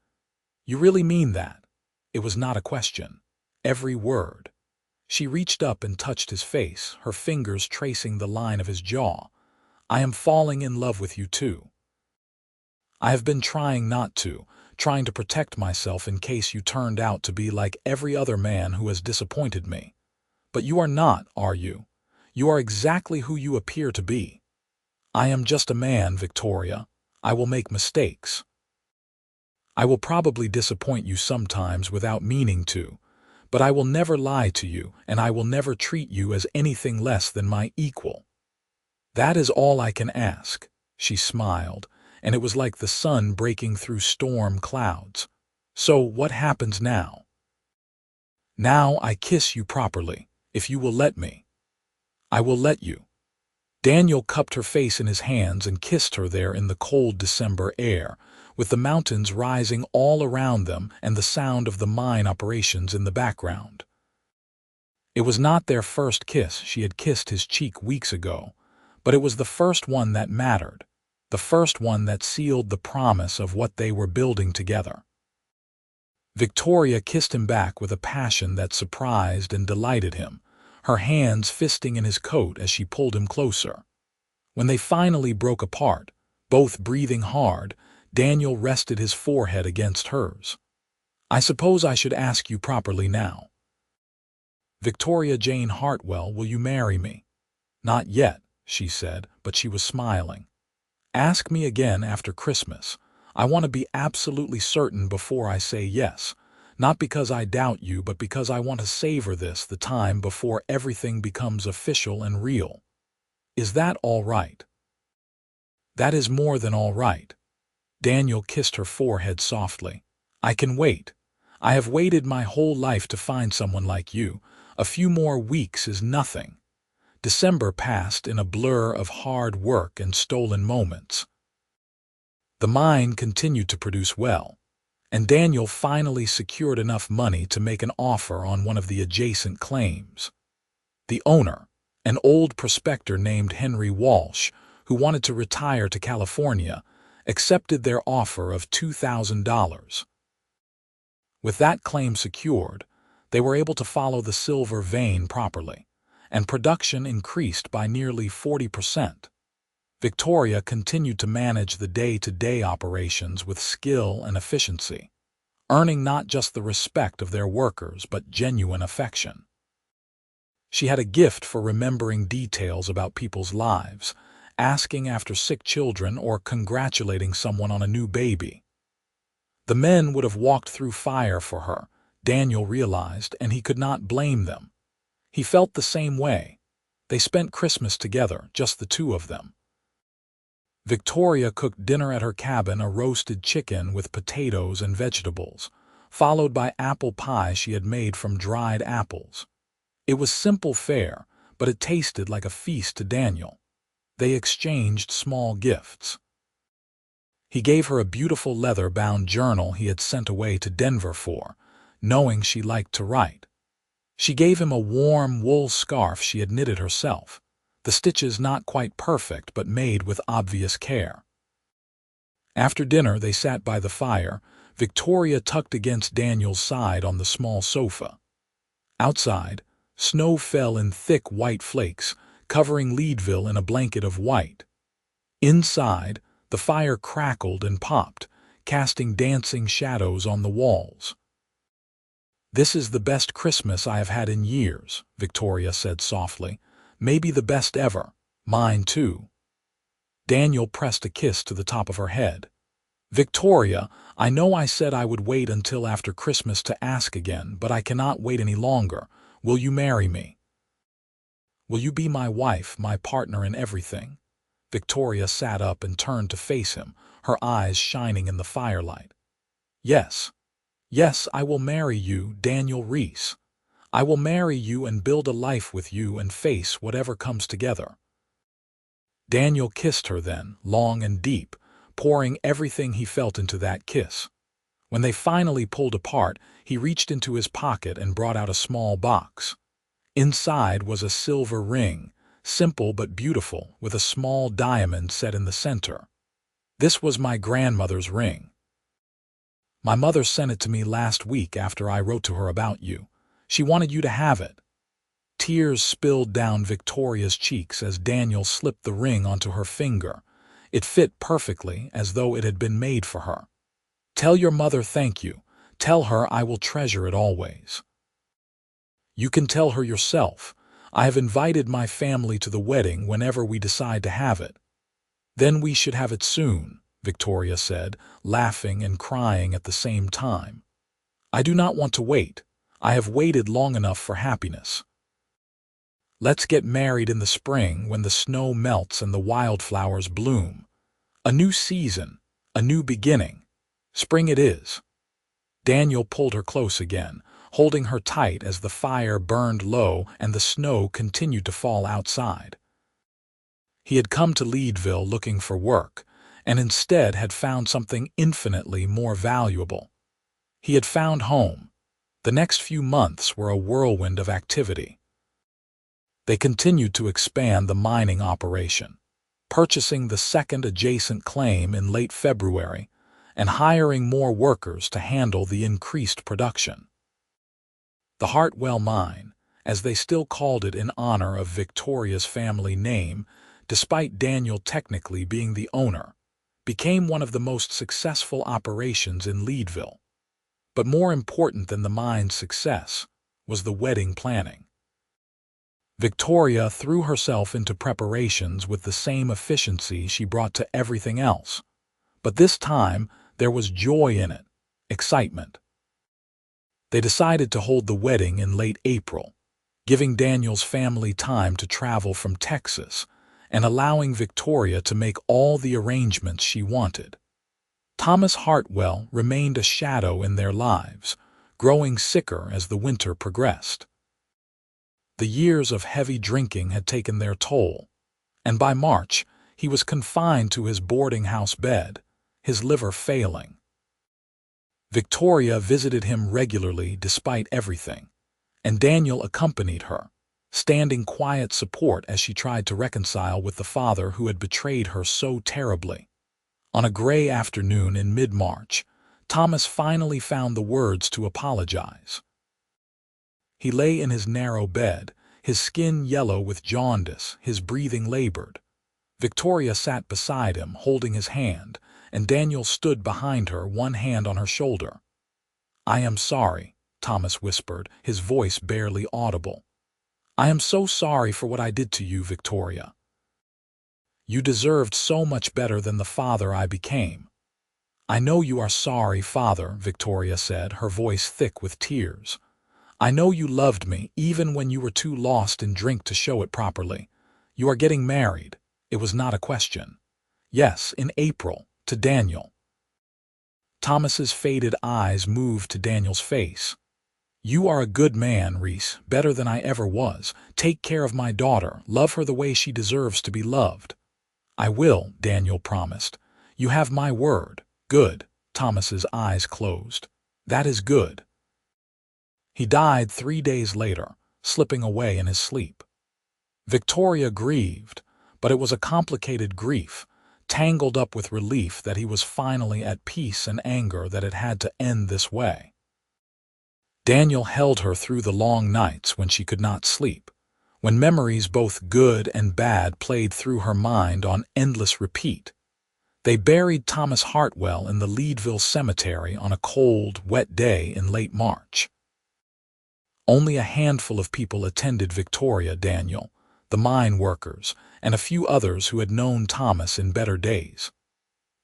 "You really mean that?" It was not a question. Every word. She reached up and touched his face, her fingers tracing the line of his jaw. "I am falling in love with you too. I have been trying not to, trying to protect myself in case you turned out to be like every other man who has disappointed me. But you are not, are you? You are exactly who you appear to be." "I am just a man, Victoria. I will make mistakes. I will probably disappoint you sometimes without meaning to, but I will never lie to you, and I will never treat you as anything less than my equal." "That is all I can ask," she smiled, and it was like the sun breaking through storm clouds. "So what happens now?" "Now I kiss you properly, if you will let me." "I will let you." Daniel cupped her face in his hands and kissed her there in the cold December air, with the mountains rising all around them and the sound of the mine operations in the background. It was not their first kiss. She had kissed his cheek weeks ago, but it was the first one that mattered, the first one that sealed the promise of what they were building together. Victoria kissed him back with a passion that surprised and delighted him, her hands fisting in his coat as she pulled him closer. When they finally broke apart, both breathing hard, Daniel rested his forehead against hers. "I suppose I should ask you properly now. Victoria Jane Hartwell, will you marry me?" "Not yet," she said, but she was smiling. "Ask me again after Christmas. I want to be absolutely certain before I say yes, not because I doubt you, but because I want to savor the time before everything becomes official and real. Is that all right?" "That is more than all right." Daniel kissed her forehead softly. "I can wait. I have waited my whole life to find someone like you. A few more weeks is nothing." December passed in a blur of hard work and stolen moments. The mine continued to produce well, and Daniel finally secured enough money to make an offer on one of the adjacent claims. The owner, an old prospector named Henry Walsh, who wanted to retire to California, accepted their offer of $2,000. With that claim secured, they were able to follow the silver vein properly, and production increased by nearly 40%. Victoria continued to manage the day-to-day operations with skill and efficiency, earning not just the respect of their workers but genuine affection. She had a gift for remembering details about people's lives, asking after sick children or congratulating someone on a new baby. The men would have walked through fire for her, Daniel realized, and he could not blame them. He felt the same way. They spent Christmas together, just the two of them. Victoria cooked dinner at her cabin, a roasted chicken with potatoes and vegetables, followed by apple pie she had made from dried apples. It was simple fare, but it tasted like a feast to Daniel. They exchanged small gifts. He gave her a beautiful leather-bound journal he had sent away to Denver for, knowing she liked to write. She gave him a warm wool scarf she had knitted herself, the stitches not quite perfect but made with obvious care. After dinner they sat by the fire, Victoria tucked against Daniel's side on the small sofa. Outside, snow fell in thick white flakes, covering Leadville in a blanket of white. Inside, the fire crackled and popped, casting dancing shadows on the walls. "This is the best Christmas I have had in years," Victoria said softly. "Maybe the best ever. Mine, too." Daniel pressed a kiss to the top of her head. "Victoria, I know I said I would wait until after Christmas to ask again, but I cannot wait any longer. Will you marry me? Will you be my wife, my partner in everything?" Victoria sat up and turned to face him, her eyes shining in the firelight. "Yes. Yes, I will marry you, Daniel Reese. I will marry you and build a life with you and face whatever comes together." Daniel kissed her then, long and deep, pouring everything he felt into that kiss. When they finally pulled apart, he reached into his pocket and brought out a small box. Inside was a silver ring, simple but beautiful, with a small diamond set in the center. "This was my grandmother's ring. My mother sent it to me last week after I wrote to her about you. She wanted you to have it." Tears spilled down Victoria's cheeks as Daniel slipped the ring onto her finger. It fit perfectly, as though it had been made for her. "Tell your mother thank you. Tell her I will treasure it always." "You can tell her yourself. I have invited my family to the wedding whenever we decide to have it." "Then we should have it soon," Victoria said, laughing and crying at the same time. "I do not want to wait. I have waited long enough for happiness. Let's get married in the spring when the snow melts and the wildflowers bloom. A new season, a new beginning. Spring it is. Daniel pulled her close again, holding her tight as the fire burned low and the snow continued to fall outside. He had come to Leadville looking for work, and instead had found something infinitely more valuable. He had found home. The next few months were a whirlwind of activity. They continued to expand the mining operation, purchasing the second adjacent claim in late February and hiring more workers to handle the increased production. The Hartwell Mine, as they still called it in honor of Victoria's family name, despite Daniel technically being the owner, became one of the most successful operations in Leadville. But more important than the mine's success was the wedding planning. Victoria threw herself into preparations with the same efficiency she brought to everything else. But this time, there was joy in it, excitement. They decided to hold the wedding in late April, giving Daniel's family time to travel from Texas and allowing Victoria to make all the arrangements she wanted. Thomas Hartwell remained a shadow in their lives, growing sicker as the winter progressed. The years of heavy drinking had taken their toll, and by March he was confined to his boarding house bed, his liver failing. Victoria visited him regularly despite everything, and Daniel accompanied her, standing quiet support as she tried to reconcile with the father who had betrayed her so terribly. On a gray afternoon in mid-March, Thomas finally found the words to apologize. He lay in his narrow bed, his skin yellow with jaundice, his breathing labored. Victoria sat beside him, holding his hand, and Daniel stood behind her, one hand on her shoulder. "I am sorry," Thomas whispered, his voice barely audible. "I am so sorry for what I did to you, Victoria. You deserved so much better than the father I became." "I know you are sorry, Father," Victoria said, her voice thick with tears. "I know you loved me, even when you were too lost in drink to show it properly. You are getting married. It was not a question." "Yes, in April, to Daniel." Thomas's faded eyes moved to Daniel's face. "You are a good man, Reese, better than I ever was. Take care of my daughter, love her the way she deserves to be loved." "I will," Daniel promised. "You have my word." "Good." Thomas's eyes closed. "That is good." He died 3 days later, slipping away in his sleep. Victoria grieved, but it was a complicated grief, tangled up with relief that he was finally at peace and anger that it had to end this way. Daniel held her through the long nights when she could not sleep, when memories both good and bad played through her mind on endless repeat. They buried Thomas Hartwell in the Leadville cemetery on a cold, wet day in late March. Only a handful of people attended Victoria, Daniel, the mine workers, and a few others who had known Thomas in better days.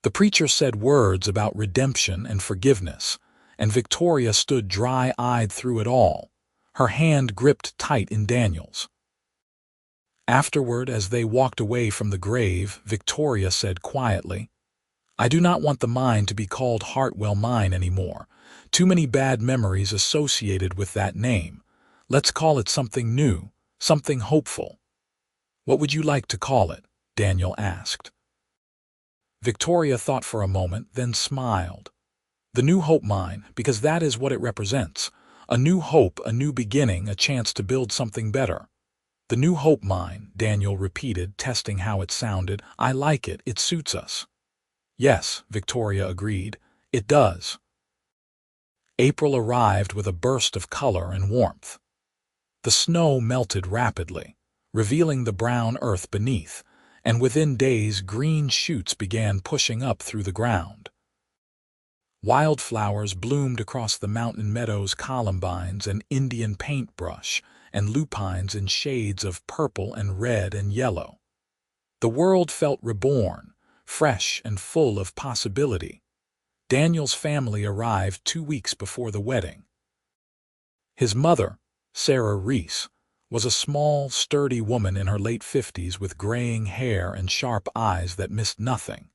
The preacher said words about redemption and forgiveness, and Victoria stood dry-eyed through it all, her hand gripped tight in Daniel's. Afterward, as they walked away from the grave, Victoria said quietly, "I do not want the mine to be called Hartwell Mine anymore. Too many bad memories associated with that name. Let's call it something new, something hopeful." "What would you like to call it?" Daniel asked. Victoria thought for a moment, then smiled. "The New Hope Mine, because that is what it represents. A new hope, a new beginning, a chance to build something better." "The New Hope Mine," Daniel repeated, testing how it sounded. "I like it. It suits us." "Yes," Victoria agreed. "It does." April arrived with a burst of color and warmth. The snow melted rapidly, revealing the brown earth beneath, and within days green shoots began pushing up through the ground. Wildflowers bloomed across the mountain meadows, columbines and Indian paintbrush, and lupines in shades of purple and red and yellow. The world felt reborn, fresh and full of possibility. Daniel's family arrived 2 weeks before the wedding. His mother, Sarah Reese, was a small, sturdy woman in her late 50s with graying hair and sharp eyes that missed nothing.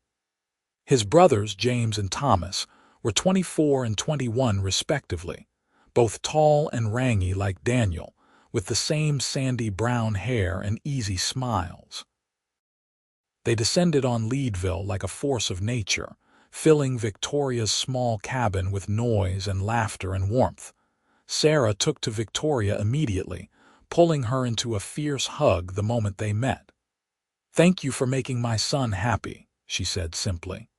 His brothers, James and Thomas, were 24 and 21 respectively, both tall and rangy like Daniel, with the same sandy brown hair and easy smiles. They descended on Leadville like a force of nature, filling Victoria's small cabin with noise and laughter and warmth. Sarah took to Victoria immediately, pulling her into a fierce hug the moment they met. "Thank you for making my son happy," she said simply.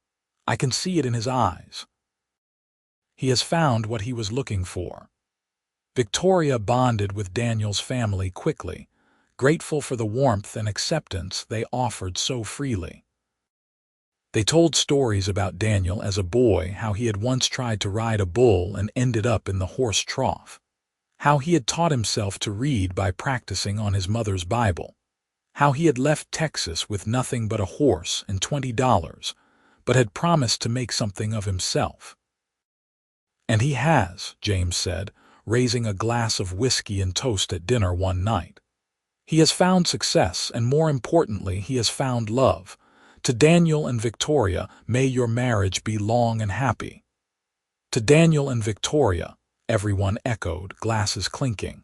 "I can see it in his eyes. He has found what he was looking for." Victoria bonded with Daniel's family quickly, grateful for the warmth and acceptance they offered so freely. They told stories about Daniel as a boy, how he had once tried to ride a bull and ended up in the horse trough, how he had taught himself to read by practicing on his mother's Bible, how he had left Texas with nothing but a horse and $20, but had promised to make something of himself. "And he has," James said, raising a glass of whiskey and toast at dinner one night. "He has found success, and more importantly, he has found love. To Daniel and Victoria, may your marriage be long and happy." "To Daniel and Victoria," everyone echoed, glasses clinking.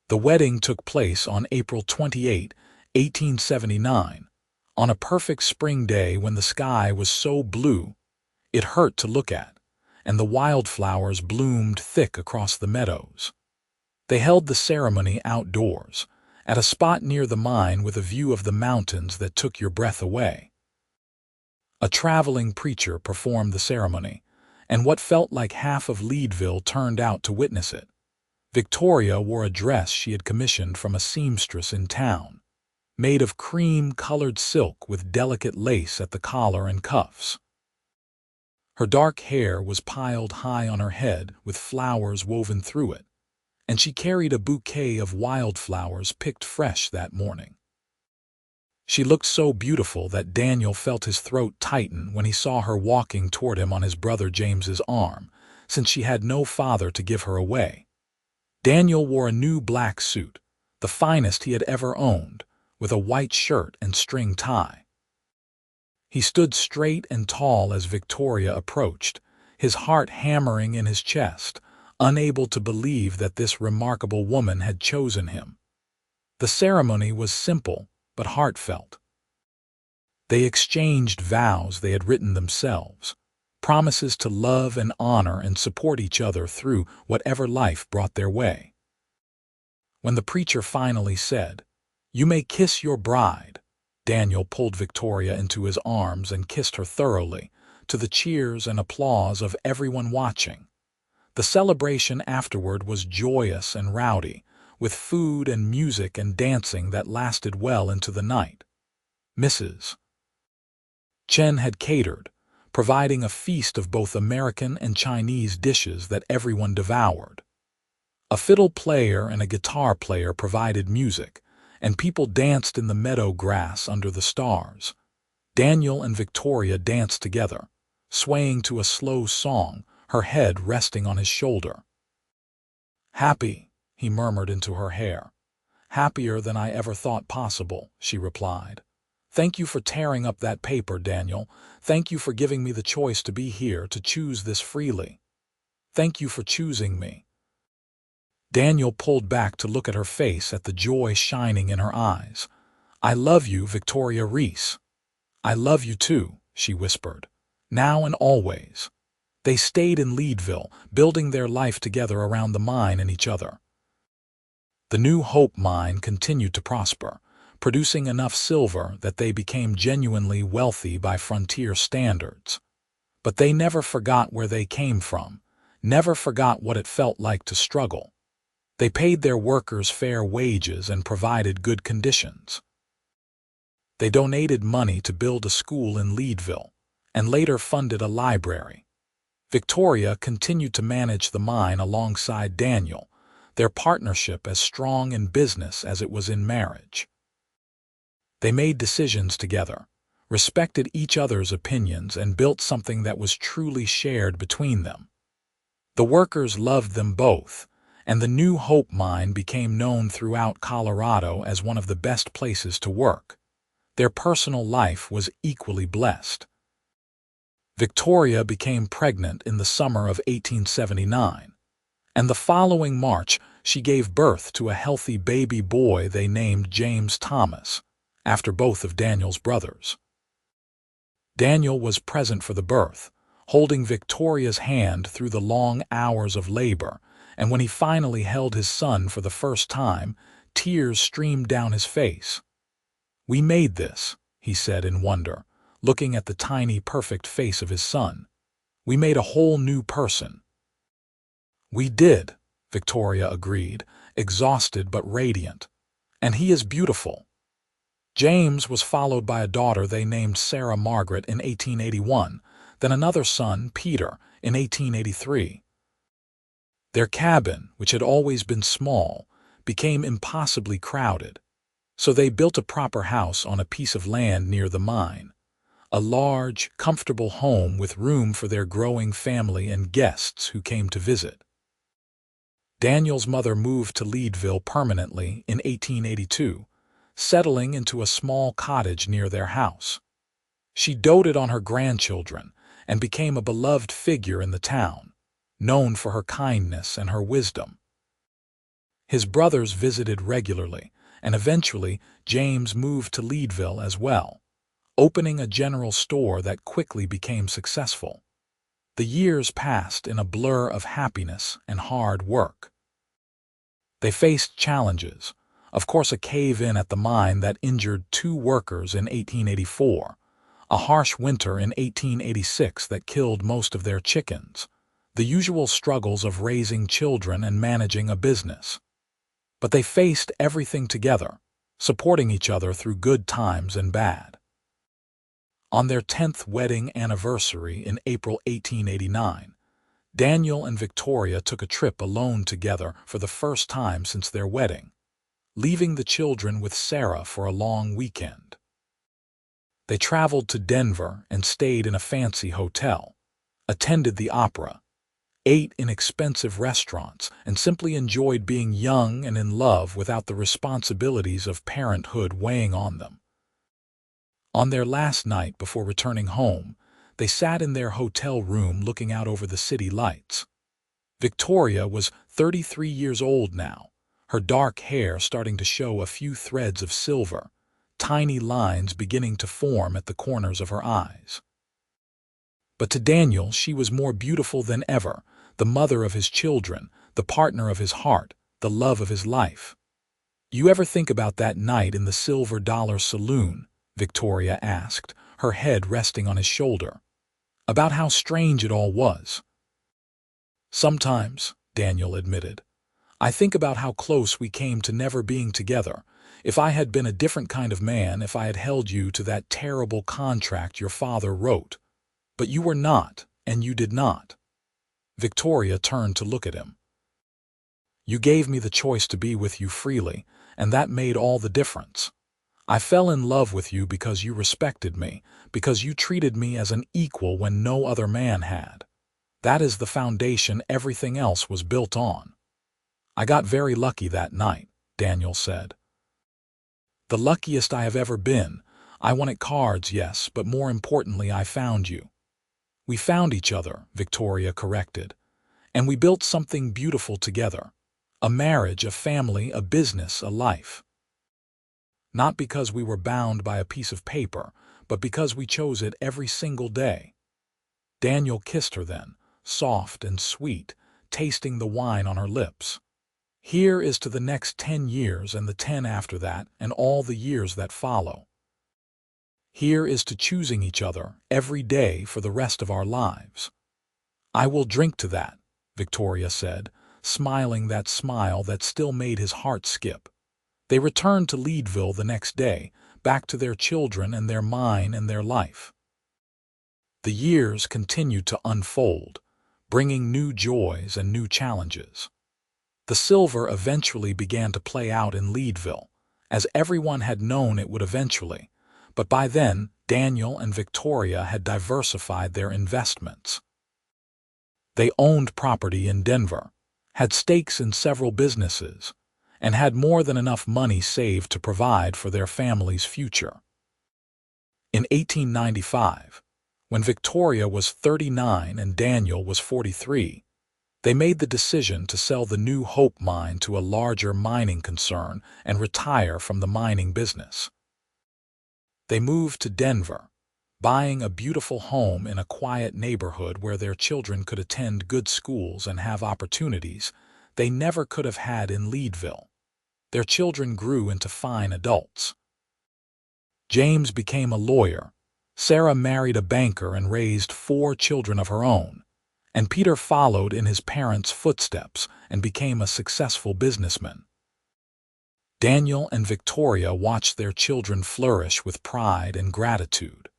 The wedding took place on April 28, 1879, on a perfect spring day when the sky was so blue it hurt to look at, and the wildflowers bloomed thick across the meadows. They held the ceremony outdoors, at a spot near the mine with a view of the mountains that took your breath away. A traveling preacher performed the ceremony, and what felt like half of Leadville turned out to witness it. Victoria wore a dress she had commissioned from a seamstress in town, made of cream-colored silk with delicate lace at the collar and cuffs. Her dark hair was piled high on her head with flowers woven through it, and she carried a bouquet of wildflowers picked fresh that morning. She looked so beautiful that Daniel felt his throat tighten when he saw her walking toward him on his brother James's arm, since she had no father to give her away. Daniel wore a new black suit, the finest he had ever owned, with a white shirt and string tie. He stood straight and tall as Victoria approached, his heart hammering in his chest, unable to believe that this remarkable woman had chosen him. The ceremony was simple but heartfelt. They exchanged vows they had written themselves, promises to love and honor and support each other through whatever life brought their way. When the preacher finally said, "You may kiss your bride," Daniel pulled Victoria into his arms and kissed her thoroughly, to the cheers and applause of everyone watching. The celebration afterward was joyous and rowdy, with food and music and dancing that lasted well into the night. Mrs. Chen had catered, providing a feast of both American and Chinese dishes that everyone devoured. A fiddle player and a guitar player provided music, and people danced in the meadow grass under the stars. Daniel and Victoria danced together, swaying to a slow song, her head resting on his shoulder. "Happy," he murmured into her hair. "Happier than I ever thought possible," she replied. "Thank you for tearing up that paper, Daniel. Thank you for giving me the choice to be here, to choose this freely. Thank you for choosing me." Daniel pulled back to look at her face, at the joy shining in her eyes. "I love you, Victoria Reese." "I love you too," she whispered, "now and always." They stayed in Leadville, building their life together around the mine and each other. The New Hope mine continued to prosper, producing enough silver that they became genuinely wealthy by frontier standards. But they never forgot where they came from, never forgot what it felt like to struggle. They paid their workers fair wages and provided good conditions. They donated money to build a school in Leadville, and later funded a library. Victoria continued to manage the mine alongside Daniel, their partnership as strong in business as it was in marriage. They made decisions together, respected each other's opinions, and built something that was truly shared between them. The workers loved them both, and the New Hope mine became known throughout Colorado as one of the best places to work. Their personal life was equally blessed. Victoria became pregnant in the summer of 1879, and the following March she gave birth to a healthy baby boy they named James Thomas, after both of Daniel's brothers. Daniel was present for the birth, holding Victoria's hand through the long hours of labor, and when he finally held his son for the first time, tears streamed down his face. "We made this," he said in wonder, looking at the tiny, perfect face of his son. "We made a whole new person." "We did," Victoria agreed, exhausted but radiant. "And he is beautiful." James was followed by a daughter they named Sarah Margaret in 1881, then another son, Peter, in 1883. Their cabin, which had always been small, became impossibly crowded, so they built a proper house on a piece of land near the mine, a large, comfortable home with room for their growing family and guests who came to visit. Daniel's mother moved to Leadville permanently in 1882, settling into a small cottage near their house. She doted on her grandchildren and became a beloved figure in the town, known for her kindness and her wisdom. His brothers visited regularly, and eventually James moved to Leadville as well, opening a general store that quickly became successful. The years passed in a blur of happiness and hard work. They faced challenges, of course a cave-in at the mine that injured 2 workers in 1884, a harsh winter in 1886 that killed most of their chickens, the usual struggles of raising children and managing a business. But they faced everything together, supporting each other through good times and bad. On their 10th wedding anniversary in April 1889, Daniel and Victoria took a trip alone together for the first time since their wedding, leaving the children with Sarah for a long weekend. They traveled to Denver and stayed in a fancy hotel, attended the opera, ate in expensive restaurants, and simply enjoyed being young and in love without the responsibilities of parenthood weighing on them. On their last night before returning home, they sat in their hotel room looking out over the city lights. Victoria was 33 years old now, her dark hair starting to show a few threads of silver, tiny lines beginning to form at the corners of her eyes. But to Daniel she was more beautiful than ever, the mother of his children, the partner of his heart, the love of his life. "You ever think about that night in the Silver Dollar Saloon?" Victoria asked, her head resting on his shoulder. "About how strange it all was." "Sometimes," Daniel admitted. "I think about how close we came to never being together. If I had been a different kind of man, if I had held you to that terrible contract your father wrote. But you were not, and you did not." Victoria turned to look at him. "You gave me the choice to be with you freely, and that made all the difference. I fell in love with you because you respected me, because you treated me as an equal when no other man had. That is the foundation everything else was built on." "I got very lucky that night," Daniel said. "The luckiest I have ever been. I won at cards, yes, but more importantly I found you." "We found each other," Victoria corrected, "and we built something beautiful together. A marriage, a family, a business, a life. Not because we were bound by a piece of paper, but because we chose it every single day." Daniel kissed her then, soft and sweet, tasting the wine on her lips. "Here is to the next 10 years and the 10 after that and all the years that follow. Here is to choosing each other every day for the rest of our lives." "I will drink to that," Victoria said, smiling that smile that still made his heart skip. They returned to Leadville the next day, back to their children and their mine and their life. The years continued to unfold, bringing new joys and new challenges. The silver eventually began to play out in Leadville, as everyone had known it would eventually, but by then Daniel and Victoria had diversified their investments. They owned property in Denver, had stakes in several businesses, and had more than enough money saved to provide for their family's future. In 1895, when Victoria was 39 and Daniel was 43, they made the decision to sell the New Hope mine to a larger mining concern and retire from the mining business. They moved to Denver, buying a beautiful home in a quiet neighborhood where their children could attend good schools and have opportunities they never could have had in Leadville. Their children grew into fine adults. James became a lawyer, Sarah married a banker and raised 4 children of her own, and Peter followed in his parents' footsteps and became a successful businessman. Daniel and Victoria watched their children flourish with pride and gratitude,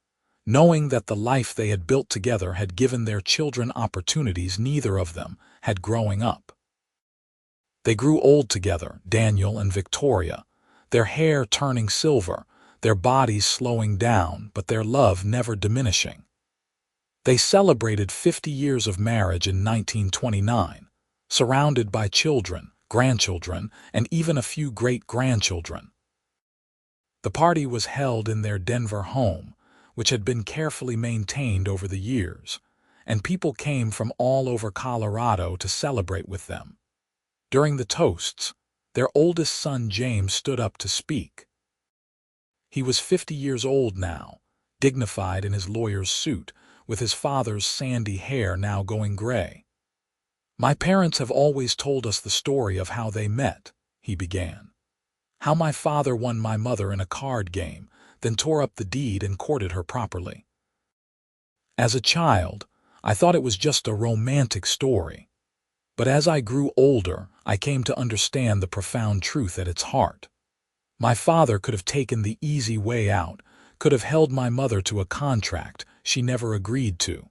knowing that the life they had built together had given their children opportunities neither of them had growing up. They grew old together, Daniel and Victoria, their hair turning silver, their bodies slowing down, but their love never diminishing. They celebrated 50 years of marriage in 1929, surrounded by children, grandchildren, and even a few great-grandchildren. The party was held in their Denver home, which had been carefully maintained over the years, and people came from all over Colorado to celebrate with them. During the toasts, their oldest son James stood up to speak. He was 50 years old now, dignified in his lawyer's suit, with his father's sandy hair now going gray. "My parents have always told us the story of how they met," he began. "How my father won my mother in a card game, then tore up the deed and courted her properly. As a child, I thought it was just a romantic story. But as I grew older, I came to understand the profound truth at its heart. My father could have taken the easy way out, could have held my mother to a contract she never agreed to.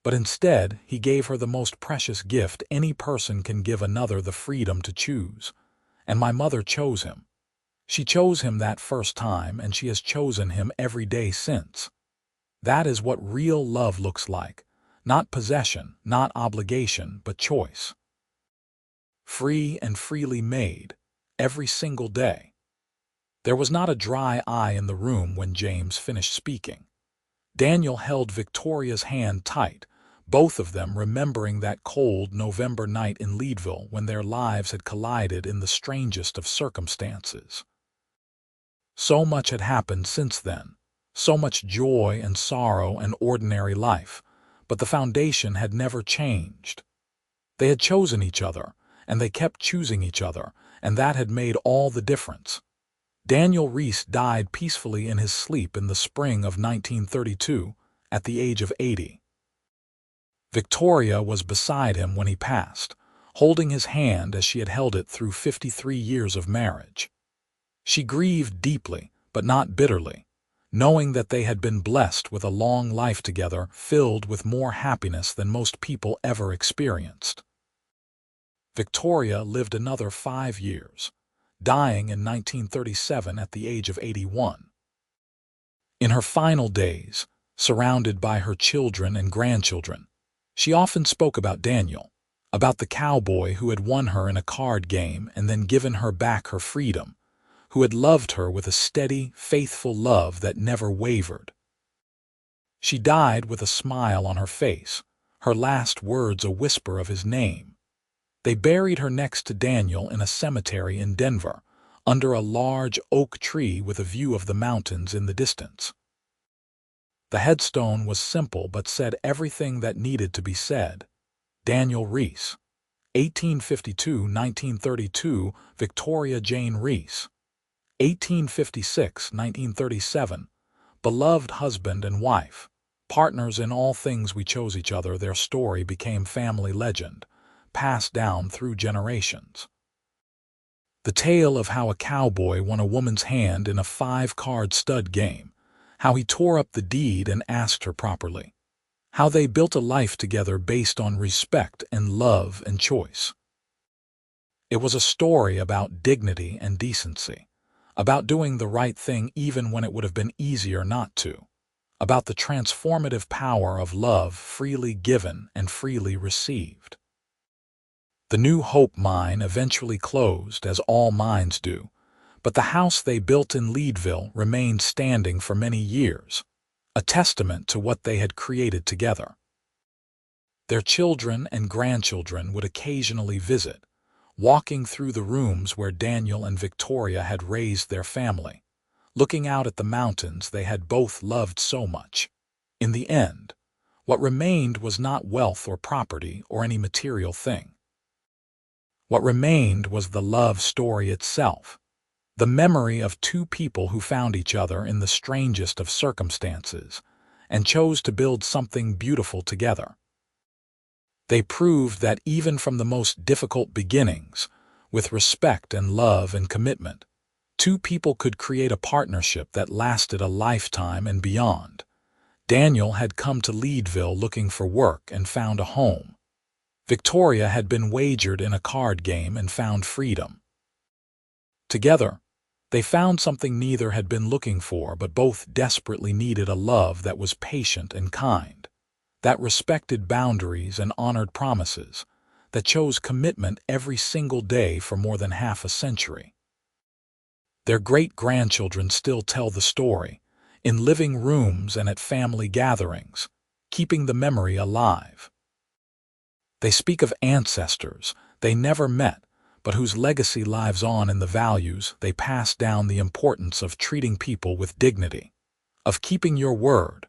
But instead, he gave her the most precious gift any person can give another, the freedom to choose. And my mother chose him. She chose him that first time, and she has chosen him every day since. That is what real love looks like. Not possession, not obligation, but choice. Free and freely made, every single day." There was not a dry eye in the room when James finished speaking. Daniel held Victoria's hand tight, both of them remembering that cold November night in Leadville when their lives had collided in the strangest of circumstances. So much had happened since then, so much joy and sorrow and ordinary life, but the foundation had never changed. They had chosen each other, and they kept choosing each other, and that had made all the difference. Daniel Reese died peacefully in his sleep in the spring of 1932, at the age of 80. Victoria was beside him when he passed, holding his hand as she had held it through 53 years of marriage. She grieved deeply, but not bitterly, knowing that they had been blessed with a long life together filled with more happiness than most people ever experienced. Victoria lived another 5 years, dying in 1937 at the age of 81. In her final days, surrounded by her children and grandchildren, she often spoke about Daniel, about the cowboy who had won her in a card game and then given her back her freedom, who had loved her with a steady, faithful love that never wavered. She died with a smile on her face, her last words a whisper of his name. They buried her next to Daniel in a cemetery in Denver, under a large oak tree with a view of the mountains in the distance. The headstone was simple but said everything that needed to be said. Daniel Reese, 1852–1932, Victoria Jane Reese, 1856–1937, beloved husband and wife, partners in all things we chose each other. Their story became family legend, passed down through generations. The tale of how a cowboy won a woman's hand in a 5-card stud game, how he tore up the deed and asked her properly, how they built a life together based on respect and love and choice. It was a story about dignity and decency, about doing the right thing even when it would have been easier not to, about the transformative power of love freely given and freely received. The New Hope mine eventually closed, as all mines do, but the house they built in Leadville remained standing for many years, a testament to what they had created together. Their children and grandchildren would occasionally visit, walking through the rooms where Daniel and Victoria had raised their family, looking out at the mountains they had both loved so much. In the end, what remained was not wealth or property or any material thing. What remained was the love story itself, the memory of two people who found each other in the strangest of circumstances and chose to build something beautiful together. They proved that even from the most difficult beginnings, with respect and love and commitment, two people could create a partnership that lasted a lifetime and beyond. Daniel had come to Leadville looking for work and found a home. Victoria had been wagered in a card game and found freedom. Together, they found something neither had been looking for, but both desperately needed: a love that was patient and kind, that respected boundaries and honored promises, that chose commitment every single day for more than half a century. Their great-grandchildren still tell the story, in living rooms and at family gatherings, keeping the memory alive. They speak of ancestors they never met, but whose legacy lives on in the values they passed down: the importance of treating people with dignity, of keeping your word,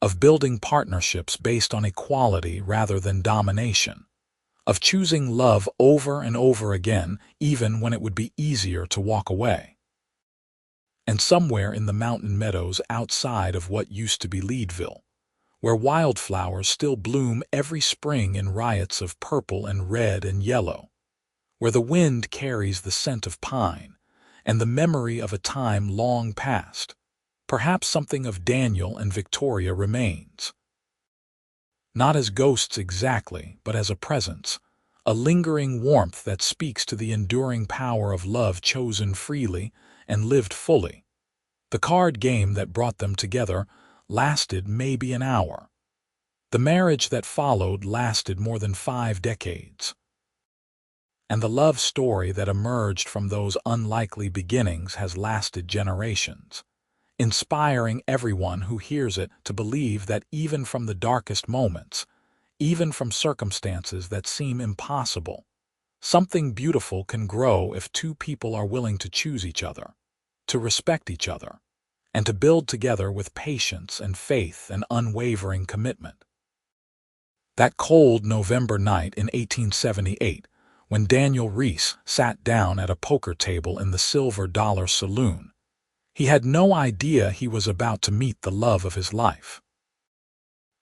of building partnerships based on equality rather than domination, of choosing love over and over again even when it would be easier to walk away. And somewhere in the mountain meadows outside of what used to be Leadville, where wildflowers still bloom every spring in riots of purple and red and yellow, where the wind carries the scent of pine and the memory of a time long past, perhaps something of Daniel and Victoria remains. Not as ghosts exactly, but as a presence, a lingering warmth that speaks to the enduring power of love chosen freely and lived fully. The card game that brought them together lasted maybe an hour. The marriage that followed lasted more than 5 decades. And the love story that emerged from those unlikely beginnings has lasted generations, inspiring everyone who hears it to believe that even from the darkest moments, even from circumstances that seem impossible, something beautiful can grow if two people are willing to choose each other, to respect each other, and to build together with patience and faith and unwavering commitment. That cold November night in 1878, when Daniel Reese sat down at a poker table in the Silver Dollar Saloon, he had no idea he was about to meet the love of his life.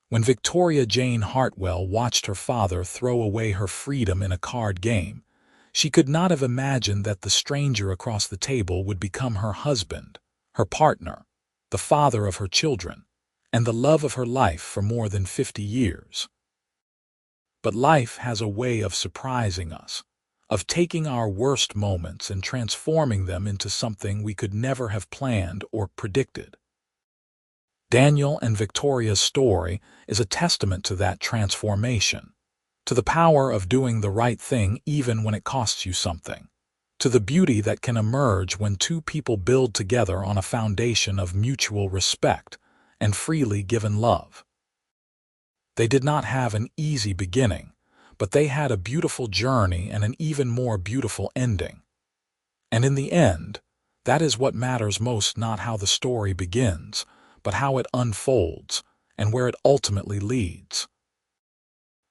When Victoria Jane Hartwell watched her father throw away her freedom in a card game, she could not have imagined that the stranger across the table would become her husband, her partner, the father of her children, and the love of her life for more than 50 years. But life has a way of surprising us, of taking our worst moments and transforming them into something we could never have planned or predicted. Daniel and Victoria's story is a testament to that transformation, to the power of doing the right thing even when it costs you something, to the beauty that can emerge when two people build together on a foundation of mutual respect and freely given love. They did not have an easy beginning, but they had a beautiful journey and an even more beautiful ending. And in the end, that is what matters most: not how the story begins, but how it unfolds and where it ultimately leads.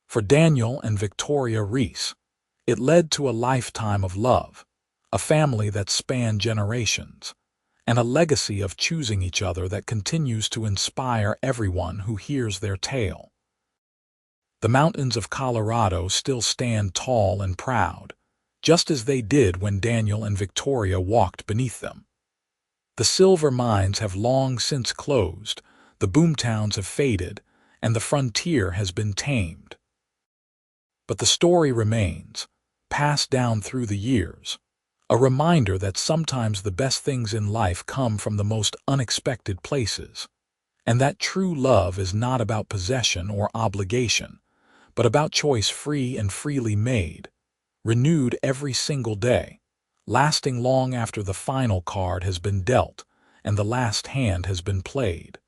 For Daniel and Victoria Reese, it led to a lifetime of love, a family that spanned generations, and a legacy of choosing each other that continues to inspire everyone who hears their tale. The mountains of Colorado still stand tall and proud, just as they did when Daniel and Victoria walked beneath them. The silver mines have long since closed, the boomtowns have faded, and the frontier has been tamed. But the story remains, passed down through the years, a reminder that sometimes the best things in life come from the most unexpected places, and that true love is not about possession or obligation, but about choice free and freely made, renewed every single day, lasting long after the final card has been dealt and the last hand has been played.